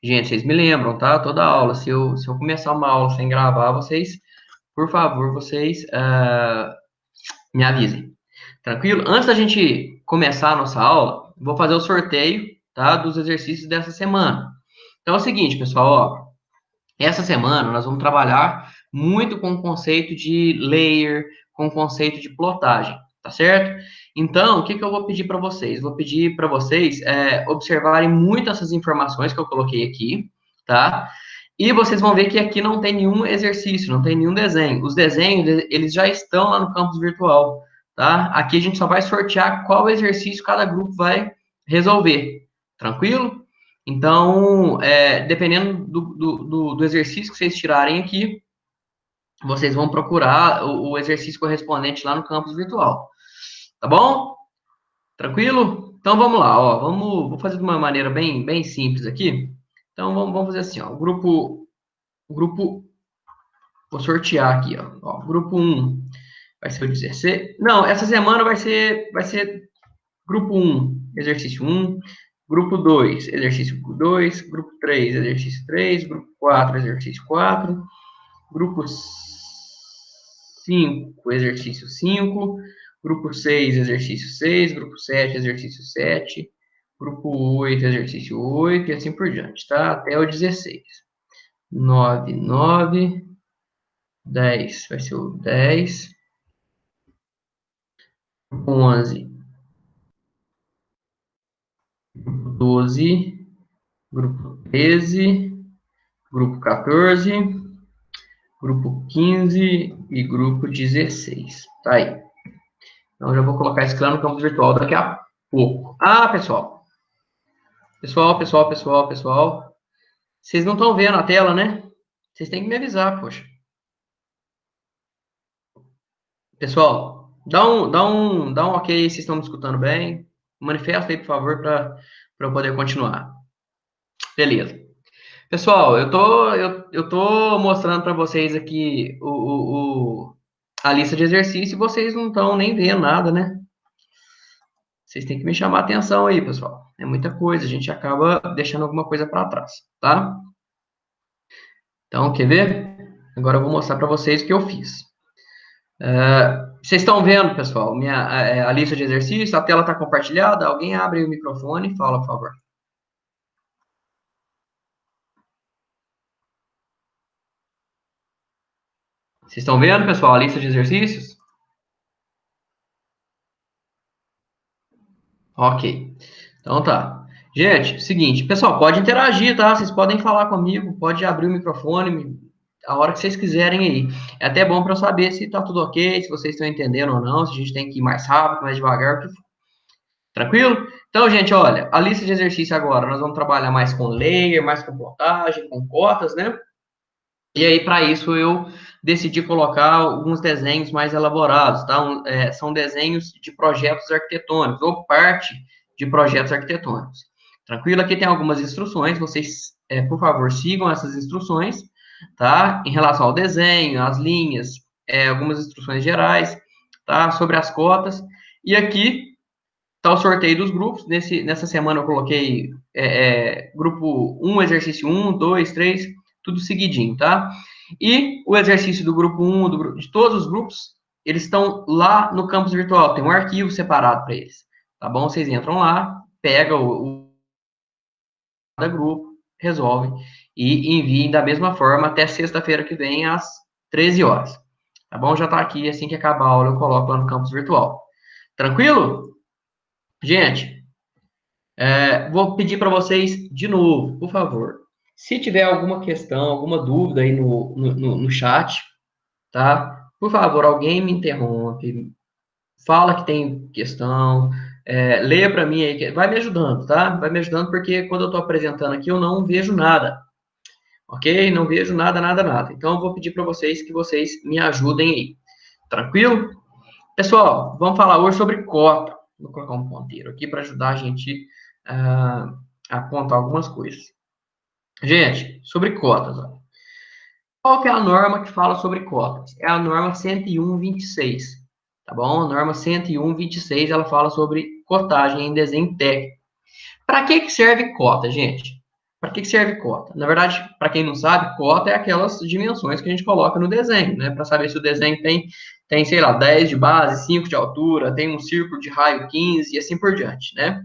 Gente, vocês me lembram, tá? Toda aula. Se eu começar uma aula sem gravar, vocês, por favor, vocês me avisem. Tranquilo? Antes da gente começar a nossa aula, vou fazer o sorteio, tá? Dos exercícios dessa semana. Então é o seguinte, pessoal, ó. Essa semana nós vamos trabalhar muito com o conceito de layer, com o conceito de plotagem, tá certo? Então, o que que eu vou pedir para vocês? Vou pedir para vocês observarem muito essas informações que eu coloquei aqui, tá? E vocês vão ver que aqui não tem nenhum exercício, não tem nenhum desenho. Os desenhos, eles já estão lá no campus virtual, tá? Aqui a gente só vai sortear qual exercício cada grupo vai resolver, tranquilo? Então, dependendo do exercício que vocês tirarem aqui, vocês vão procurar o exercício correspondente lá no campus virtual. Tá bom? Tranquilo? Então vamos lá, ó. Vou fazer de uma maneira bem simples aqui. Então vamos fazer assim, ó. O grupo, vou sortear aqui, ó. O grupo um vai ser o 16. Não, essa semana vai ser grupo um, exercício um. Grupo 2, exercício 2. Grupo 3, exercício 3. Grupo 4, exercício 4. Grupo 5, exercício 5. Grupo 6, exercício 6. Grupo 7, exercício 7. Grupo 8, exercício 8. E assim por diante, tá? Até o 16. 9, 9. 10 vai ser o 10. 11, 12. Grupo 13. Grupo 14. Grupo 15 e grupo 16. Tá aí. Então, já vou colocar esse lá no campus virtual daqui a pouco. Ah, pessoal. Pessoal. Vocês não estão vendo a tela, né? Vocês têm que me avisar, poxa. Pessoal, dá um ok, vocês estão me escutando bem. Manifesta aí, por favor, para eu poder continuar. Beleza. Pessoal, eu tô mostrando para vocês aqui a lista de exercícios e vocês não estão nem vendo nada, né? Vocês têm que me chamar a atenção aí, pessoal. É muita coisa, a gente acaba deixando alguma coisa para trás, tá? Então, quer ver? Agora eu vou mostrar para vocês o que eu fiz. Vocês estão vendo, pessoal, a lista de exercícios? A tela está compartilhada? Alguém abre o microfone e fala, por favor. Vocês estão vendo, pessoal, a lista de exercícios? Ok. Então tá. Gente, seguinte, pessoal, pode interagir, tá? Vocês podem falar comigo, pode abrir o microfone a hora que vocês quiserem aí. É até bom para eu saber se tá tudo ok, se vocês estão entendendo ou não, se a gente tem que ir mais rápido, mais devagar, o que for. Tranquilo? Então, gente, olha, a lista de exercício agora, nós vamos trabalhar mais com layer, mais com plotagem, com cotas, né? E aí, para isso, eu decidi colocar alguns desenhos mais elaborados, tá? São desenhos de projetos arquitetônicos, ou parte de projetos arquitetônicos. Tranquilo? Aqui tem algumas instruções, vocês, por favor, sigam essas instruções, tá? Em relação ao desenho, às linhas, algumas instruções gerais, tá? Sobre as cotas. E aqui tá o sorteio dos grupos. Nessa semana eu coloquei grupo 1, exercício 1, 2, 3, tudo seguidinho, tá? E o exercício do grupo 1, de todos os grupos, eles estão lá no campus virtual, tem um arquivo separado para eles, tá bom? Vocês entram lá, pega o cada grupo, resolve e enviem da mesma forma até sexta-feira que vem, às 13 horas. Tá bom? Já tá aqui, assim que acabar a aula, eu coloco lá no campus virtual. Tranquilo? Gente, vou pedir para vocês de novo, por favor. Se tiver alguma questão, alguma dúvida aí no chat, tá? Por favor, alguém me interrompe, fala que tem questão, leia para mim aí, vai me ajudando, tá? Vai me ajudando porque quando eu estou apresentando aqui eu não vejo nada, ok? Não vejo nada. Então eu vou pedir para vocês que vocês me ajudem aí, tranquilo? Pessoal, vamos falar hoje sobre cota. Vou colocar um ponteiro aqui para ajudar a gente a apontar algumas coisas. Gente, sobre cotas. Ó. Qual que é a norma que fala sobre cotas? É a norma 101/26, tá bom? A norma 101/26, ela fala sobre cotagem em desenho técnico. Para que serve cota, gente? Para que serve cota? Na verdade, para quem não sabe, cota é aquelas dimensões que a gente coloca no desenho, né? Para saber se o desenho tem, sei lá, 10 de base, 5 de altura, tem um círculo de raio 15 e assim por diante, né?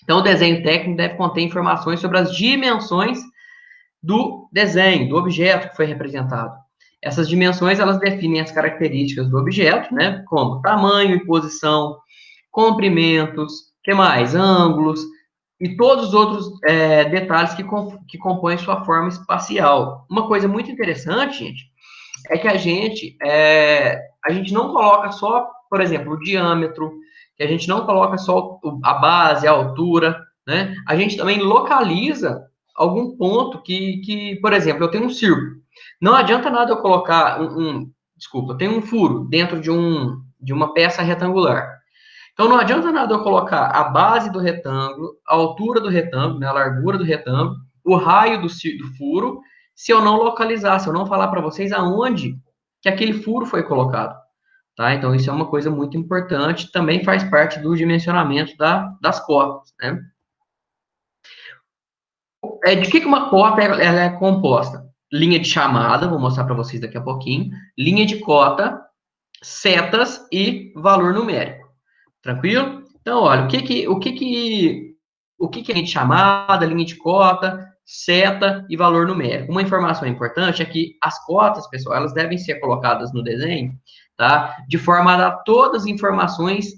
Então, o desenho técnico deve conter informações sobre as dimensões do desenho, do objeto que foi representado. Essas dimensões, elas definem as características do objeto, né? Como tamanho e posição, comprimentos, que mais? Ângulos e todos os outros detalhes que compõem sua forma espacial. Uma coisa muito interessante, gente, é que a gente não coloca só, por exemplo, o diâmetro, que a gente não coloca só a base, a altura, né? A gente também localiza algum ponto por exemplo, eu tenho um círculo. Não adianta nada eu colocar desculpa, eu tenho um furo dentro de uma peça retangular. Então, não adianta nada eu colocar a base do retângulo, a altura do retângulo, né, a largura do retângulo, o raio do furo, se eu não localizar, se eu não falar para vocês aonde que aquele furo foi colocado. Tá? Então, isso é uma coisa muito importante, também faz parte do dimensionamento das cotas. Né? De que uma cota ela é composta? Linha de chamada, vou mostrar para vocês daqui a pouquinho, linha de cota, setas e valor numérico. Tranquilo? Então, olha, o que é linha de chamada, linha de cota, seta e valor numérico? Uma informação importante é que as cotas, pessoal, elas devem ser colocadas no desenho, tá? De forma a dar todas as informações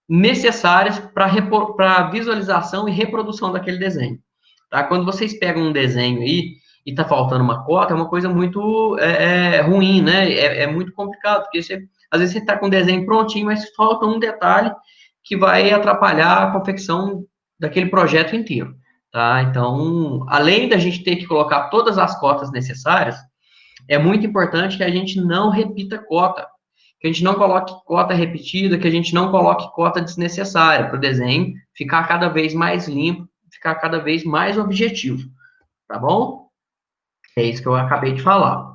necessárias para visualização e reprodução daquele desenho. Tá? Quando vocês pegam um desenho aí e está faltando uma cota, é uma coisa muito ruim, né? É muito complicado, porque às vezes você está com o desenho prontinho, mas falta um detalhe que vai atrapalhar a confecção daquele projeto inteiro. Tá? Então, além da gente ter que colocar todas as cotas necessárias, é muito importante que a gente não repita cota, que a gente não coloque cota repetida, que a gente não coloque cota desnecessária para o desenho ficar cada vez mais limpo, ficar cada vez mais objetivo, tá bom? É isso que eu acabei de falar.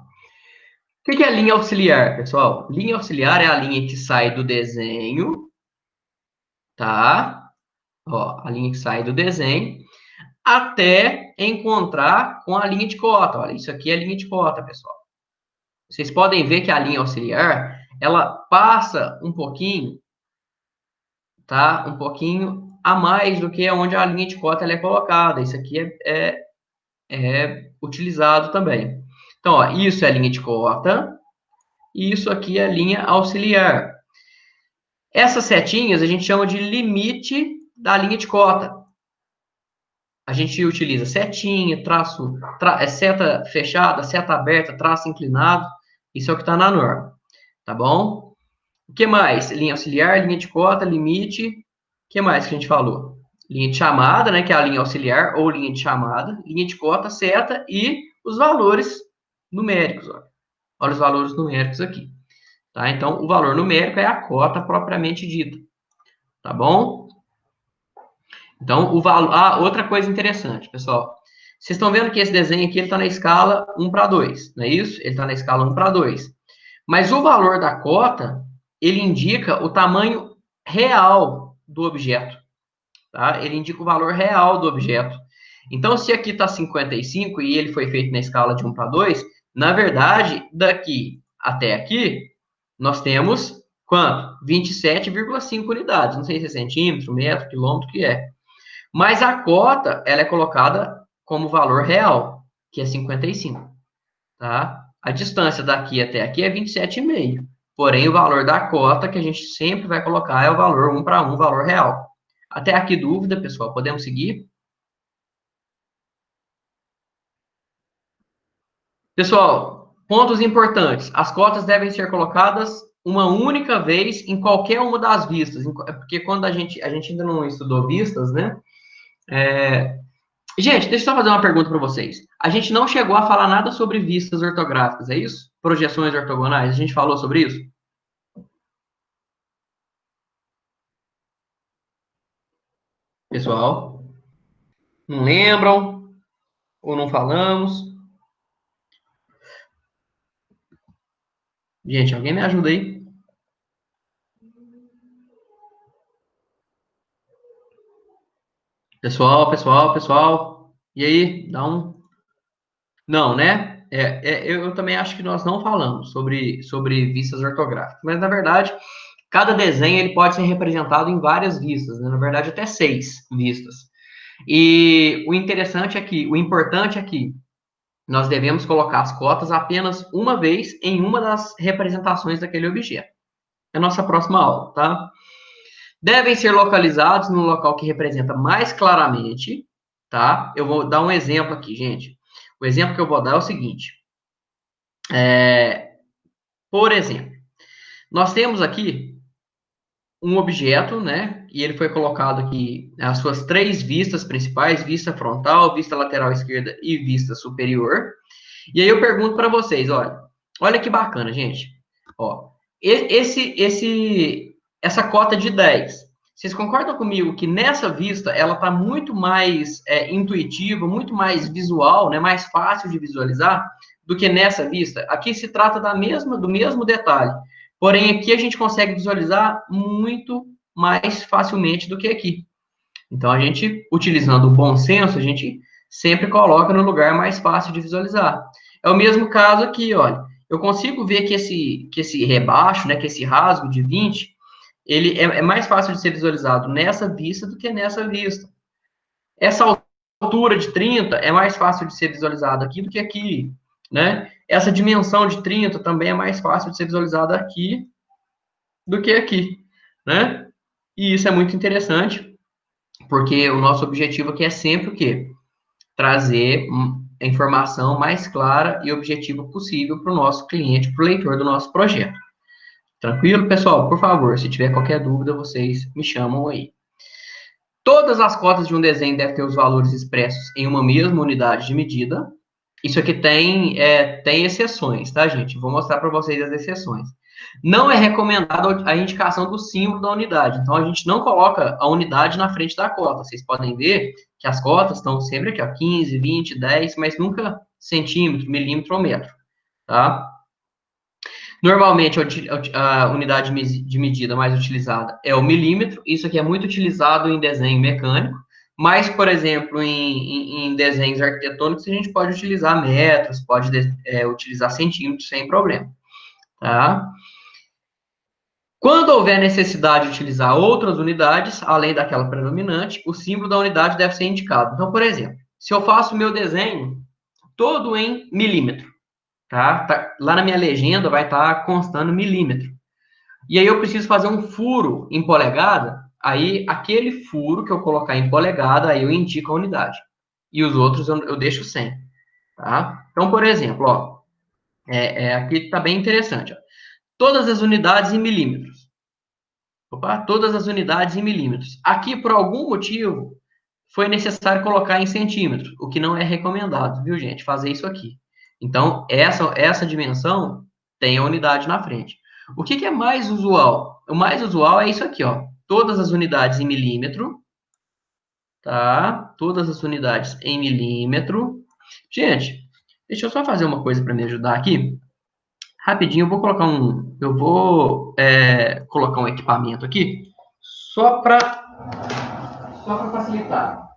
O que é linha auxiliar, pessoal? Linha auxiliar é a linha que sai do desenho, tá? Ó, a linha que sai do desenho até encontrar com a linha de cota. Olha, isso aqui é linha de cota, pessoal. Vocês podem ver que a linha auxiliar, ela passa um pouquinho, tá? Um pouquinho a mais do que onde a linha de cota ela é colocada. Isso aqui é utilizado também. Então, ó, isso é linha de cota e isso aqui é linha auxiliar. Essas setinhas a gente chama de limite da linha de cota. A gente utiliza setinha, seta fechada, seta aberta, traço inclinado. Isso é o que está na norma, tá bom? O que mais? Linha auxiliar, linha de cota, limite. O que mais que a gente falou? Linha de chamada, né, que é a linha auxiliar ou linha de chamada, linha de cota, seta e os valores numéricos. Ó. Olha os valores numéricos aqui. Tá? Então, o valor numérico é a cota propriamente dita. Tá bom? Então, o valor. Ah, outra coisa interessante, pessoal. Vocês estão vendo que esse desenho aqui está na escala 1:2, não é isso? Ele está na escala 1:2. Mas o valor da cota, ele indica o tamanho real do objeto. Tá? Ele indica o valor real do objeto. Então, se aqui está 55 e ele foi feito na escala de 1:2, na verdade, daqui até aqui, nós temos quanto? 27,5 unidades. Não sei se é centímetro, metro, quilômetro, que é. Mas a cota, ela é colocada como valor real, que é 55, tá? A distância daqui até aqui é 27,5. Porém, o valor da cota que a gente sempre vai colocar é o valor 1:1, valor real. Até aqui dúvida, pessoal? Podemos seguir? Pessoal, pontos importantes. As cotas devem ser colocadas uma única vez em qualquer uma das vistas. Porque quando a gente ainda não estudou vistas, né? Gente, deixa eu só fazer uma pergunta para vocês. A gente não chegou a falar nada sobre vistas ortográficas, é isso? Projeções ortogonais, a gente falou sobre isso? Pessoal, não lembram? Ou não falamos? Gente, alguém me ajuda aí? Pessoal, pessoal, pessoal. E aí, dá um... Não, né? Eu também acho que nós não falamos sobre vistas ortográficas, mas na verdade, cada desenho ele pode ser representado em várias vistas, né? Na verdade, até 6 vistas. E o interessante é que, o importante é que nós devemos colocar as cotas apenas uma vez em uma das representações daquele objeto. É a nossa próxima aula, tá? Devem ser localizados no local que representa mais claramente, tá? Eu vou dar um exemplo aqui, gente. O exemplo que eu vou dar é o seguinte. Por exemplo, nós temos aqui um objeto, né? E ele foi colocado aqui as suas 3 vistas principais: vista frontal, vista lateral esquerda e vista superior. E aí eu pergunto para vocês, olha que bacana, gente. Ó, essa cota de 10, vocês concordam comigo que nessa vista ela está muito mais intuitiva, muito mais visual, né, mais fácil de visualizar do que nessa vista? Aqui se trata do mesmo detalhe, porém aqui a gente consegue visualizar muito mais facilmente do que aqui. Então a gente, utilizando o bom senso, a gente sempre coloca no lugar mais fácil de visualizar. É o mesmo caso aqui, olha. Eu consigo ver que esse rebaixo, né, que esse rasgo de 20, ele é mais fácil de ser visualizado nessa vista do que nessa vista. Essa altura de 30 é mais fácil de ser visualizado aqui do que aqui, né? Essa dimensão de 30 também é mais fácil de ser visualizada aqui do que aqui, né? E isso é muito interessante, porque o nosso objetivo aqui é sempre o quê? Trazer a informação mais clara e objetiva possível para o nosso cliente, para o leitor do nosso projeto. Tranquilo, pessoal? Por favor, se tiver qualquer dúvida, vocês me chamam aí. Todas as cotas de um desenho devem ter os valores expressos em uma mesma unidade de medida. Isso aqui tem exceções, tá, gente? Vou mostrar para vocês as exceções. Não é recomendado a indicação do símbolo da unidade. Então, a gente não coloca a unidade na frente da cota. Vocês podem ver que as cotas estão sempre aqui, ó, 15, 20, 10, mas nunca centímetro, milímetro ou metro, tá? Normalmente, a unidade de medida mais utilizada é o milímetro. Isso aqui é muito utilizado em desenho mecânico. Mas, por exemplo, em desenhos arquitetônicos, a gente pode utilizar metros, pode utilizar centímetros sem problema, tá? Quando houver necessidade de utilizar outras unidades, além daquela predominante, o símbolo da unidade deve ser indicado. Então, por exemplo, se eu faço o meu desenho todo em milímetro, tá? Lá na minha legenda vai estar constando milímetro. E aí eu preciso fazer um furo em polegada, aí aquele furo que eu colocar em polegada, aí eu indico a unidade. E os outros eu deixo sem, tá? Então, por exemplo, ó, aqui está bem interessante, ó. Todas as unidades em milímetros. Opa, todas as unidades em milímetros. Aqui, por algum motivo, foi necessário colocar em centímetros, o que não é recomendado, viu, gente? Fazer isso aqui. Então, essa dimensão tem a unidade na frente. O que é mais usual? O mais usual é isso aqui, ó. Todas as unidades em milímetro, tá? Todas as unidades em milímetro. Gente, deixa eu só fazer uma coisa para me ajudar aqui. Rapidinho, eu vou colocar um equipamento aqui, só para facilitar.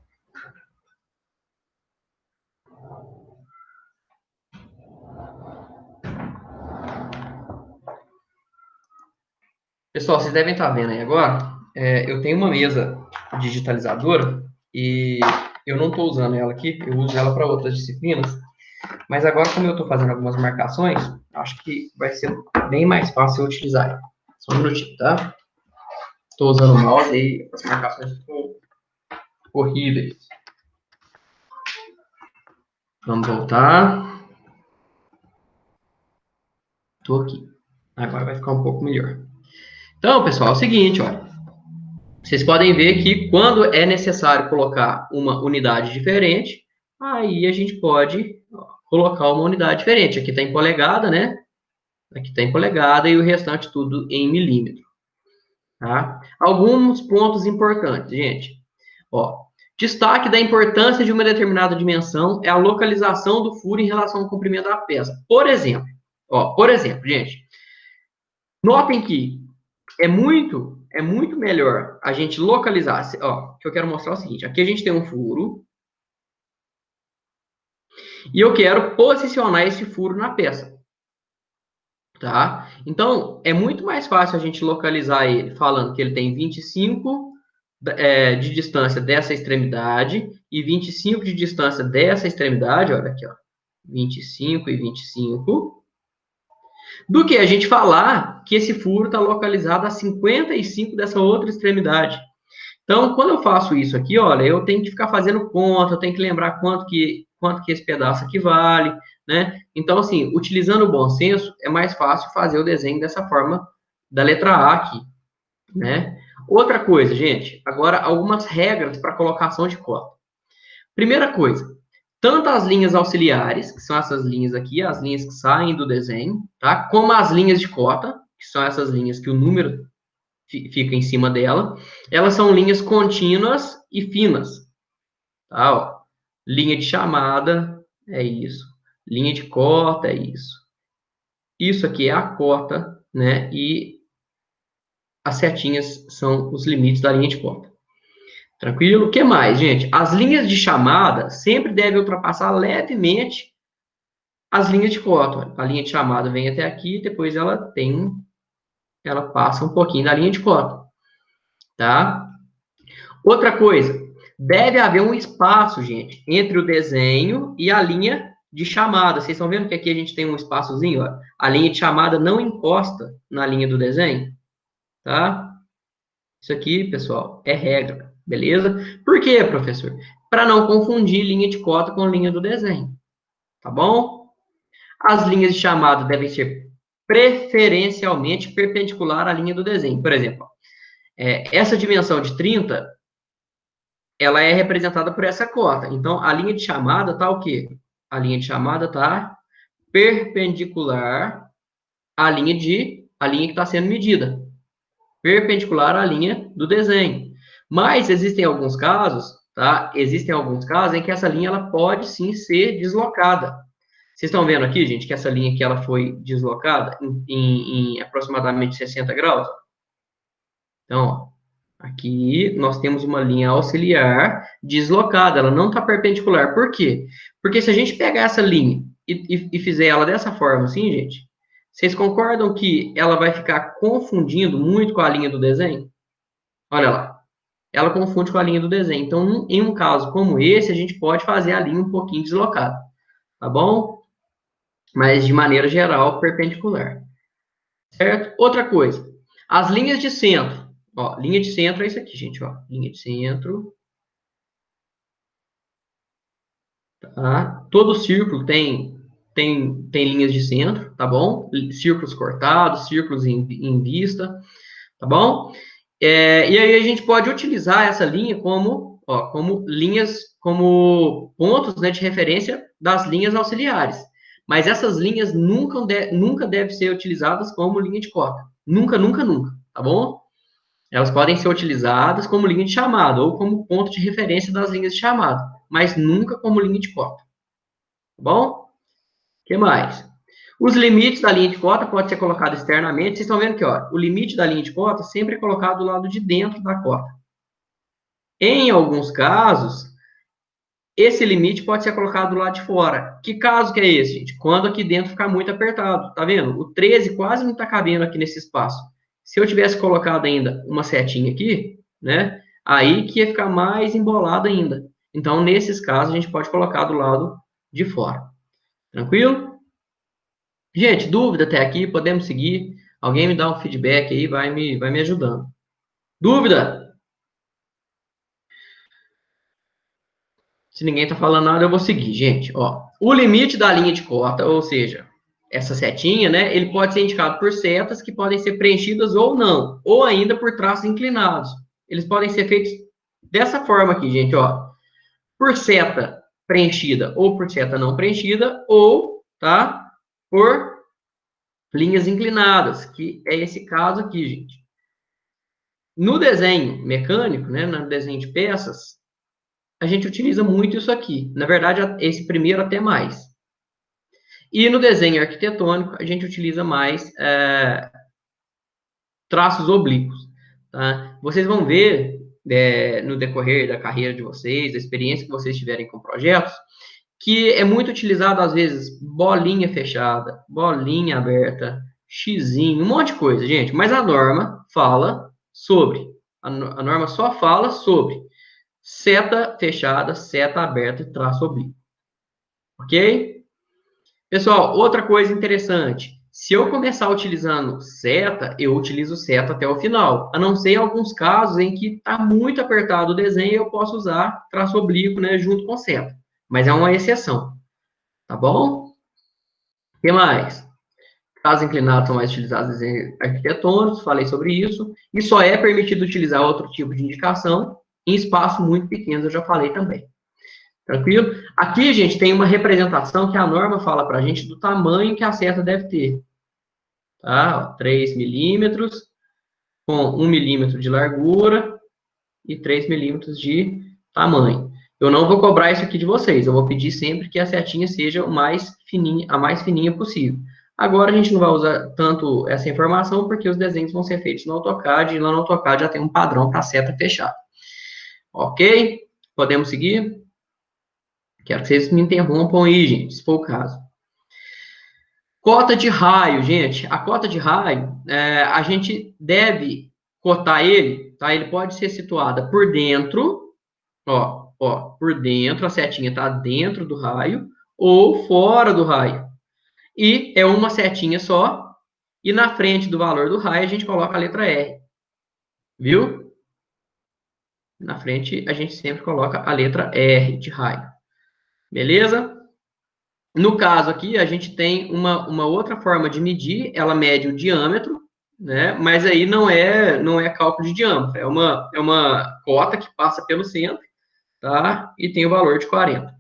Pessoal, vocês devem estar vendo aí agora, eu tenho uma mesa digitalizadora e eu não estou usando ela aqui, eu uso ela para outras disciplinas, mas agora, como eu estou fazendo algumas marcações, acho que vai ser bem mais fácil eu utilizar ela. Só um minutinho, tá? Estou usando o mouse e as marcações ficam horríveis. Vamos voltar. Estou aqui. Agora vai ficar um pouco melhor. Então, pessoal, é o seguinte, olha. Vocês podem ver que quando é necessário colocar uma unidade diferente, aí a gente pode colocar uma unidade diferente. Aqui está em polegada, né? Aqui está em polegada e o restante tudo em milímetro. Tá? Alguns pontos importantes, gente. Ó, destaque da importância de uma determinada dimensão é a localização do furo em relação ao comprimento da peça. Por exemplo, gente, notem que é muito melhor a gente localizar. Ó, que eu quero mostrar é o seguinte: aqui a gente tem um furo, E eu quero posicionar esse furo na peça, tá? Então, é muito mais fácil a gente localizar ele falando que ele tem 25 de distância dessa extremidade e 25 de distância dessa extremidade, olha aqui, ó, 25 e 25, do que a gente falar que esse furo está localizado a 55 dessa outra extremidade. Então, quando eu faço isso aqui, olha, eu tenho que ficar fazendo conta, eu tenho que lembrar quanto que esse pedaço aqui vale, né? Então, assim, utilizando o bom senso, é mais fácil fazer o desenho dessa forma da letra A aqui, né? Outra coisa, gente, agora algumas regras para colocação de cota. Primeira coisa, tanto as linhas auxiliares, que são essas linhas aqui, as linhas que saem do desenho, tá? Como as linhas de cota, que são essas linhas que o número fica em cima dela, elas são linhas contínuas e finas, tá? Ó, linha de chamada é isso, linha de cota é isso. Isso aqui é a cota, né? E as setinhas são os limites da linha de cota. Tranquilo? O que mais, gente? As linhas de chamada sempre devem ultrapassar levemente as linhas de cota. A linha de chamada vem até aqui, depois ela passa um pouquinho da linha de cota, tá? Outra coisa, deve haver um espaço, gente, entre o desenho e a linha de chamada. Vocês estão vendo que aqui a gente tem um espaçozinho, ó? A linha de chamada não encosta na linha do desenho, tá? Isso aqui, pessoal, é regra, beleza? Por quê, professor? Para não confundir linha de cota com linha do desenho, tá bom? As linhas de chamada devem ser preferencialmente perpendicular à linha do desenho. Por exemplo, essa dimensão de 30, ela é representada por essa cota. Então, a linha de chamada tá o quê? A linha de chamada tá perpendicular à linha que está sendo medida. Perpendicular à linha do desenho. Mas existem alguns casos, tá? Existem alguns casos em que essa linha ela pode sim ser deslocada. Vocês estão vendo aqui, gente, que essa linha aqui ela foi deslocada em aproximadamente 60 graus? Então, ó, aqui nós temos uma linha auxiliar deslocada, ela não está perpendicular. Por quê? Porque se a gente pegar essa linha e fizer ela dessa forma assim, gente, vocês concordam que ela vai ficar confundindo muito com a linha do desenho? Olha lá, ela confunde com a linha do desenho. Então, em um caso como esse, a gente pode fazer a linha um pouquinho deslocada, tá bom? Mas de maneira geral, perpendicular. Certo? Outra coisa, as linhas de centro. Ó, linha de centro é isso aqui, gente, ó. Linha de centro, tá? Todo círculo tem linhas de centro, tá bom? Círculos cortados, círculos em vista, tá bom? E aí a gente pode utilizar essa linha como linhas, como pontos, né, de referência das linhas auxiliares. Mas essas linhas nunca devem ser utilizadas como linha de cota. Nunca, nunca, nunca, tá bom? Elas podem ser utilizadas como linha de chamada ou como ponto de referência das linhas de chamada, mas nunca como linha de cota, tá bom? O que mais? Os limites da linha de cota pode ser colocado externamente. Vocês estão vendo que, ó, o limite da linha de cota sempre é colocado do lado de dentro da cota. Em alguns casos, esse limite pode ser colocado do lado de fora. Que caso que é esse, gente? Quando aqui dentro ficar muito apertado. Tá vendo? O 13 quase não está cabendo aqui nesse espaço. Se eu tivesse colocado ainda uma setinha aqui, né? Aí que ia ficar mais embolado ainda. Então, nesses casos, a gente pode colocar do lado de fora. Tranquilo? Gente, dúvida até aqui? Podemos seguir? Alguém me dá um feedback aí, vai me ajudando. Dúvida? Se ninguém tá falando nada, eu vou seguir, gente. Ó, o limite da linha de cota, ou seja, essa setinha, né? Ele pode ser indicado por setas que podem ser preenchidas ou não, ou ainda por traços inclinados. Eles podem ser feitos dessa forma aqui, gente, ó. Por seta preenchida ou por seta não preenchida, ou, tá? Por linhas inclinadas, que é esse caso aqui, gente. No desenho mecânico, né, no desenho de peças, a gente utiliza muito isso aqui. Na verdade, esse primeiro até mais. E no desenho arquitetônico, a gente utiliza mais traços oblíquos. Tá? Vocês vão ver, no decorrer da carreira de vocês, da experiência que vocês tiverem com projetos, que é muito utilizado, às vezes, bolinha fechada, bolinha aberta, xizinho, um monte de coisa, gente. Mas a norma fala sobre. A norma só fala sobre seta fechada, seta aberta e traço oblíquo. Ok? Pessoal, outra coisa interessante. Se eu começar utilizando seta, eu utilizo seta até o final. A não ser em alguns casos em que está muito apertado o desenho, eu posso usar traço oblíquo, né, junto com seta. Mas é uma exceção. Tá bom? O que mais? Casos inclinados são mais utilizados em arquitetônicos, falei sobre isso. E só é permitido utilizar outro tipo de indicação em espaços muito pequenos, eu já falei também. Tranquilo? Aqui, gente, tem uma representação que a norma fala para a gente do tamanho que a seta deve ter. Tá? 3 milímetros, com 1 milímetro de largura e 3 milímetros de tamanho. Eu não vou cobrar isso aqui de vocês, eu vou pedir sempre que a setinha seja a mais fininha possível. Agora a gente não vai usar tanto essa informação, porque os desenhos vão ser feitos no AutoCAD, e lá no AutoCAD já tem um padrão para a seta fechada. Ok? Podemos seguir? Quero que vocês me interrompam aí, gente, se for o caso. Cota de raio, gente. A cota de raio, a gente deve cotar ele, tá? Ele pode ser situada por dentro, por dentro, a setinha está dentro do raio, ou fora do raio. E é uma setinha só, e na frente do valor do raio a gente coloca a letra R. Viu? Na frente a gente sempre coloca a letra R de raio. Beleza? No caso aqui, a gente tem uma outra forma de medir, ela mede o diâmetro, né? Mas aí não é cálculo de diâmetro, é uma cota que passa pelo centro, tá? E tem o valor de 40.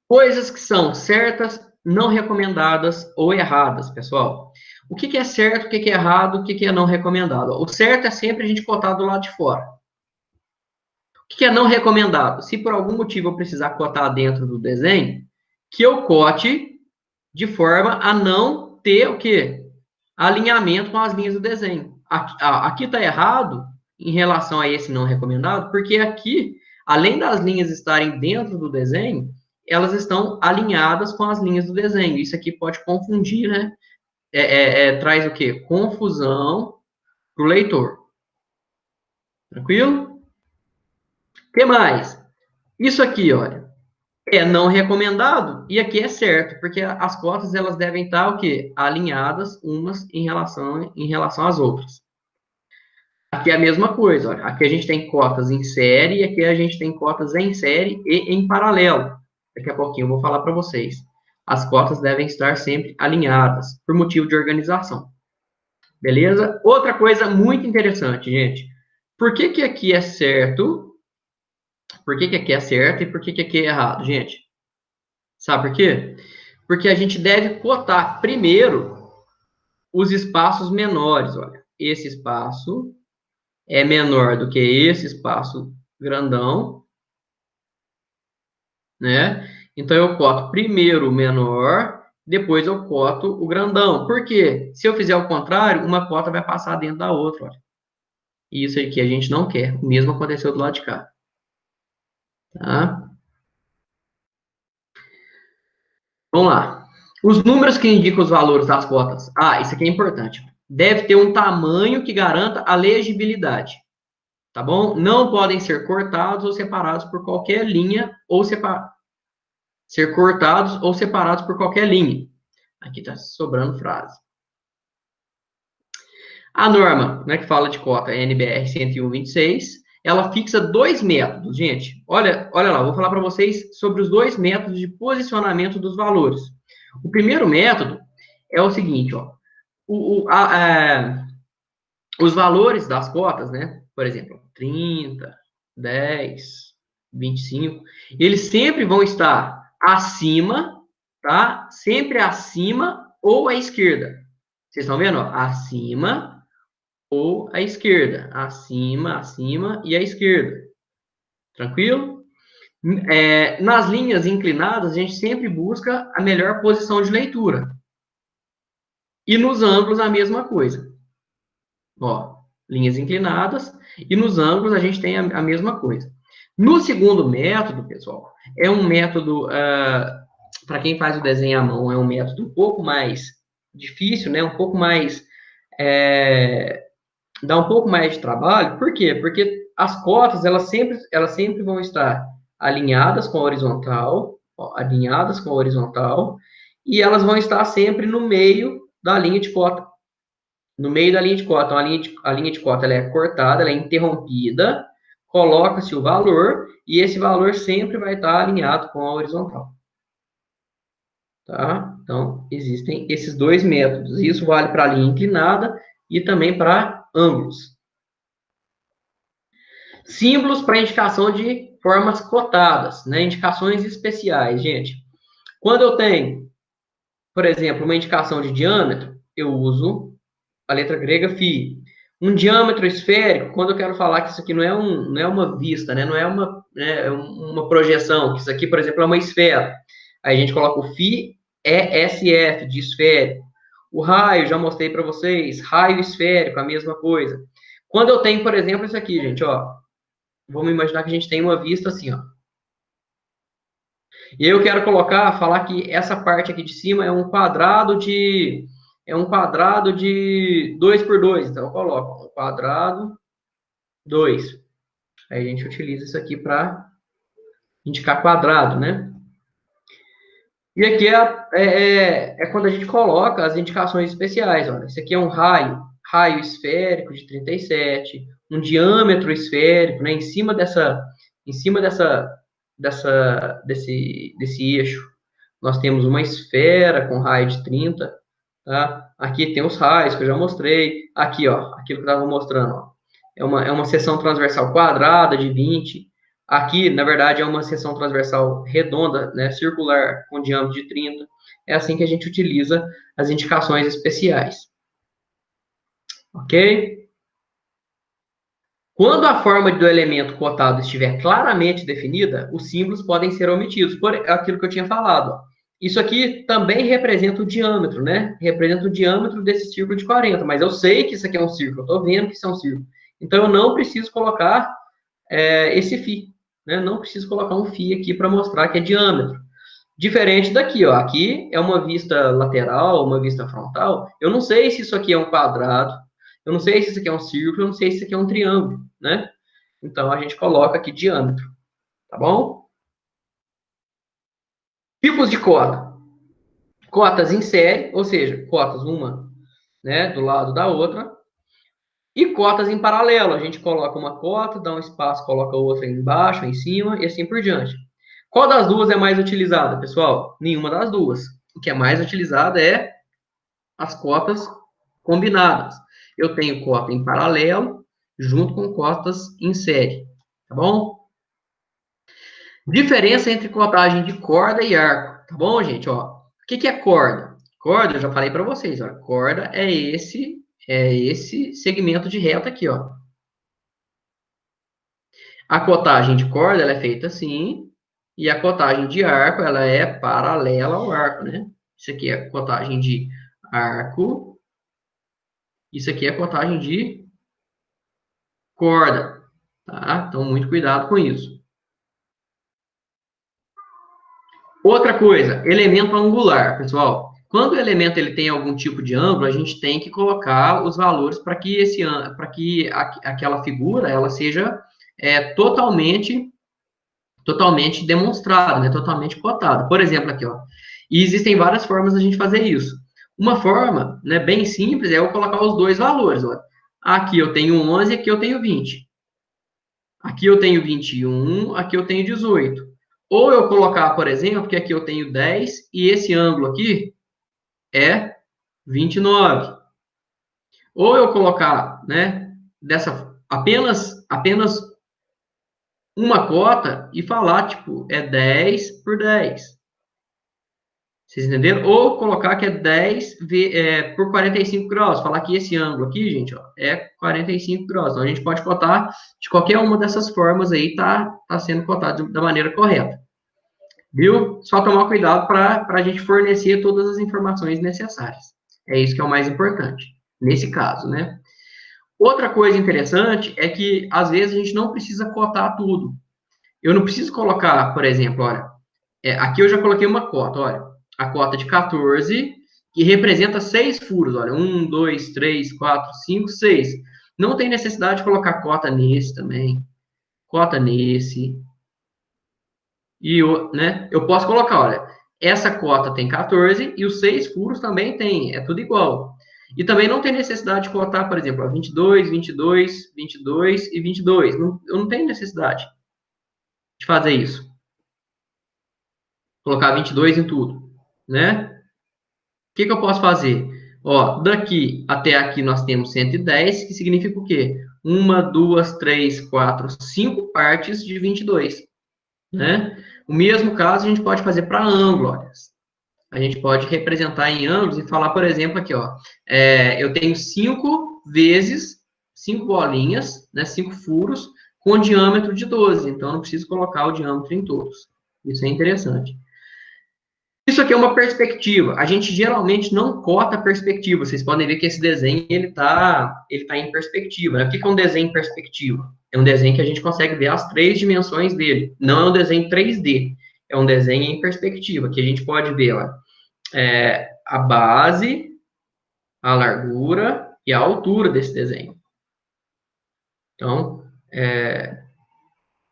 Coisas que são certas, não recomendadas ou erradas, pessoal. O que é certo, o que é errado, o que é não recomendado? O certo é sempre a gente cotar do lado de fora. O que é não recomendado? Se por algum motivo eu precisar cotar dentro do desenho, que eu cote de forma a não ter o quê? Alinhamento com as linhas do desenho. Aqui está errado em relação a esse não recomendado, porque aqui, além das linhas estarem dentro do desenho, elas estão alinhadas com as linhas do desenho. Isso aqui pode confundir, né? Traz o quê? Confusão para o leitor. Tranquilo? O que mais? Isso aqui, olha, é não recomendado e aqui é certo, porque as cotas elas devem estar o quê? Alinhadas umas em relação às outras. Aqui é a mesma coisa, olha. Aqui a gente tem cotas em série e aqui a gente tem cotas em série e em paralelo. Daqui a pouquinho eu vou falar para vocês. As cotas devem estar sempre alinhadas, por motivo de organização. Beleza? Outra coisa muito interessante, gente. Por que que aqui é certo? Por que que aqui é certo e por que que aqui é errado, gente? Sabe por quê? Porque a gente deve cotar primeiro os espaços menores, olha. Esse espaço é menor do que esse espaço grandão, né? Então, eu coto primeiro o menor, depois eu coto o grandão. Por quê? Se eu fizer o contrário, uma cota vai passar dentro da outra, olha. E isso aqui a gente não quer. O mesmo aconteceu do lado de cá, tá? Vamos lá. Os números que indicam os valores das cotas. Ah, isso aqui é importante. Deve ter um tamanho que garanta a legibilidade. Tá bom? Não podem ser cortados ou separados por qualquer linha ou ser cortados ou separados por qualquer linha. Aqui está sobrando frase. A norma, né, que fala de cota, é NBR 101/26, ela fixa dois métodos, gente. Olha lá, vou falar para vocês sobre os dois métodos de posicionamento dos valores. O primeiro método é o seguinte, ó. Os valores das cotas, né? Por exemplo, 30, 10, 25, eles sempre vão estar acima, tá? Sempre acima ou à esquerda. Vocês estão vendo? Ó? Acima ou à esquerda. Acima, acima e à esquerda. Tranquilo? Nas linhas inclinadas, a gente sempre busca a melhor posição de leitura. E nos ângulos, a mesma coisa. Ó, linhas inclinadas, e nos ângulos a gente tem a mesma coisa. No segundo método, pessoal, é um método, para quem faz o desenho à mão, é um método um pouco mais difícil, né? Um pouco mais, dá um pouco mais de trabalho. Por quê? Porque as cotas, elas sempre vão estar alinhadas com a horizontal, ó, alinhadas com a horizontal, e elas vão estar sempre no meio da linha de cota. No meio da linha de cota. Então, a linha de cota ela é cortada, ela é interrompida, coloca-se o valor, e esse valor sempre vai estar alinhado com a horizontal. Tá? Então, existem esses dois métodos. Isso vale para a linha inclinada e também para ângulos. Símbolos para indicação de formas cotadas, né? Indicações especiais, gente. Quando eu tenho, por exemplo, uma indicação de diâmetro, eu uso a letra grega φ. Um diâmetro esférico, quando eu quero falar que isso aqui não é uma vista, né? Não é uma projeção, que isso aqui, por exemplo, é uma esfera. Aí a gente coloca o φ ESF, de esférico. O raio, já mostrei para vocês, raio esférico, a mesma coisa. Quando eu tenho, por exemplo, isso aqui, gente, ó. Vamos imaginar que a gente tem uma vista assim, ó. E eu quero falar que essa parte aqui de cima é um quadrado de 2 por 2. Então, eu coloco um quadrado, 2. Aí a gente utiliza isso aqui para indicar quadrado, né? E aqui é quando a gente coloca as indicações especiais. Olha, esse aqui é um raio esférico de 37, um diâmetro esférico, né? Em cima desse eixo, nós temos uma esfera com raio de 30, tá? Aqui tem os raios que eu já mostrei. Aqui, ó, aquilo que eu estava mostrando, ó. É uma seção transversal quadrada de 20. Aqui, na verdade, é uma seção transversal redonda, né, circular, com diâmetro de 30. É assim que a gente utiliza as indicações especiais. Ok? Quando a forma do elemento cotado estiver claramente definida, os símbolos podem ser omitidos, por aquilo que eu tinha falado. Ó. Isso aqui também representa o diâmetro, né? Representa o diâmetro desse círculo de 40, mas eu sei que isso aqui é um círculo, eu estou vendo que isso é um círculo. Então, eu não preciso colocar esse φ, né? Não preciso colocar um φ aqui para mostrar que é diâmetro. Diferente daqui, ó. Aqui é uma vista lateral, uma vista frontal. Eu não sei se isso aqui é um quadrado, eu não sei se isso aqui é um círculo, eu não sei se isso aqui é um triângulo, né? Então, a gente coloca aqui diâmetro, tá bom? Tipos de cota. Cotas em série, ou seja, cotas uma, né, do lado da outra. E cotas em paralelo. A gente coloca uma cota, dá um espaço, coloca outra embaixo, em cima, e assim por diante. Qual das duas é mais utilizada, pessoal? Nenhuma das duas. O que é mais utilizado é as cotas combinadas. Eu tenho cota em paralelo, junto com cotas em série, tá bom? Diferença entre cotagem de corda e arco, tá bom, gente? Ó, o que é corda? Corda, eu já falei para vocês, ó, corda é esse segmento de reta aqui, ó. A cotagem de corda, ela é feita assim, e a cotagem de arco, ela é paralela ao arco, né? Isso aqui é cotagem de arco, isso aqui é cotagem de corda, tá? Então, muito cuidado com isso. Outra coisa, elemento angular, pessoal. Quando o elemento ele tem algum tipo de ângulo, a gente tem que colocar os valores para que aquela figura ela seja totalmente demonstrada, né? Totalmente cotada. Por exemplo, aqui, ó. E existem várias formas da gente fazer isso. Uma forma, né, bem simples, é eu colocar os dois valores. Ó. Aqui eu tenho 11, aqui eu tenho 20. Aqui eu tenho 21, aqui eu tenho 18. Ou eu colocar, por exemplo, que aqui eu tenho 10 e esse ângulo aqui é 29. Ou eu colocar, né, apenas uma cota e falar, tipo, é 10 por 10. Vocês entenderam? Ou colocar que é 10 por 45 graus. Falar que esse ângulo aqui, gente, ó, é 45 graus. Então, a gente pode cotar de qualquer uma dessas formas aí, tá sendo cotado da maneira correta. Viu? Só tomar cuidado para a gente fornecer todas as informações necessárias. É isso que é o mais importante, nesse caso, né? Outra coisa interessante é que, às vezes, a gente não precisa cotar tudo. Eu não preciso colocar, por exemplo, olha, aqui eu já coloquei uma cota, olha, a cota de 14, que representa 6 furos, olha, 1, 2, 3, 4, 5, 6. Não tem necessidade de colocar cota nesse também, cota nesse, e né, eu posso colocar, olha, essa cota tem 14 e os 6 furos também tem, é tudo igual. E também não tem necessidade de cotar, por exemplo, ó, 22, 22, 22 e 22. Não, eu não tenho necessidade de fazer isso. Colocar 22 em tudo, né? O que que eu posso fazer? Ó, daqui até aqui nós temos 110, que significa o quê? Uma, duas, três, quatro, 5 partes de 22, né? O mesmo caso a gente pode fazer para ângulo, olha. A gente pode representar em ângulos e falar, por exemplo, aqui, ó, eu tenho 5 vezes 5 bolinhas, né, 5 furos, com diâmetro de 12, então eu não preciso colocar o diâmetro em todos. Isso é interessante. Isso aqui é uma perspectiva. A gente geralmente não cota a perspectiva. Vocês podem ver que esse desenho ele tá em perspectiva, né? O que é um desenho em perspectiva? É um desenho que a gente consegue ver as 3 dimensões dele. Não é um desenho 3D. É um desenho em perspectiva, que a gente pode ver, ó, a base, a largura e a altura desse desenho. Então, é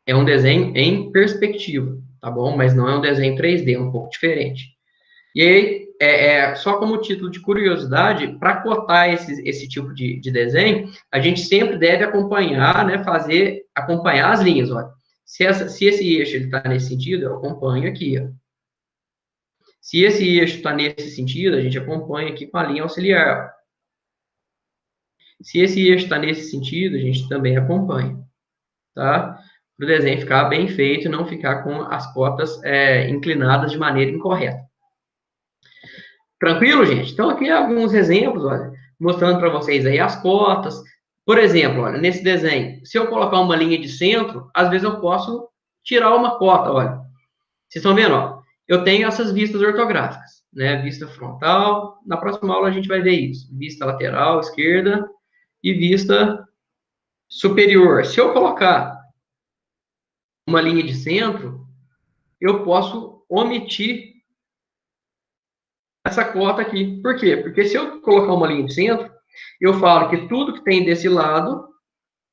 um desenho em perspectiva, tá bom? Mas não é um desenho 3D, é um pouco diferente. E aí, só como título de curiosidade, para cotar esse tipo de desenho, a gente sempre deve acompanhar, né, acompanhar as linhas, olha. Se esse eixo está nesse sentido, eu acompanho aqui, ó. Se esse eixo está nesse sentido, a gente acompanha aqui com a linha auxiliar. Se esse eixo está nesse sentido, a gente também acompanha, tá? Para o desenho ficar bem feito e não ficar com as cotas inclinadas de maneira incorreta. Tranquilo, gente? Então, aqui alguns exemplos, olha, mostrando para vocês aí as cotas. Por exemplo, olha, nesse desenho, se eu colocar uma linha de centro, às vezes eu posso tirar uma cota, olha. Vocês estão vendo, ó? Eu tenho essas vistas ortográficas, né? Vista frontal. Na próxima aula a gente vai ver isso. Vista lateral, esquerda, e vista superior. Se eu colocar uma linha de centro, eu posso omitir essa cota aqui. Por quê? Porque se eu colocar uma linha de centro, eu falo que tudo que tem desse lado,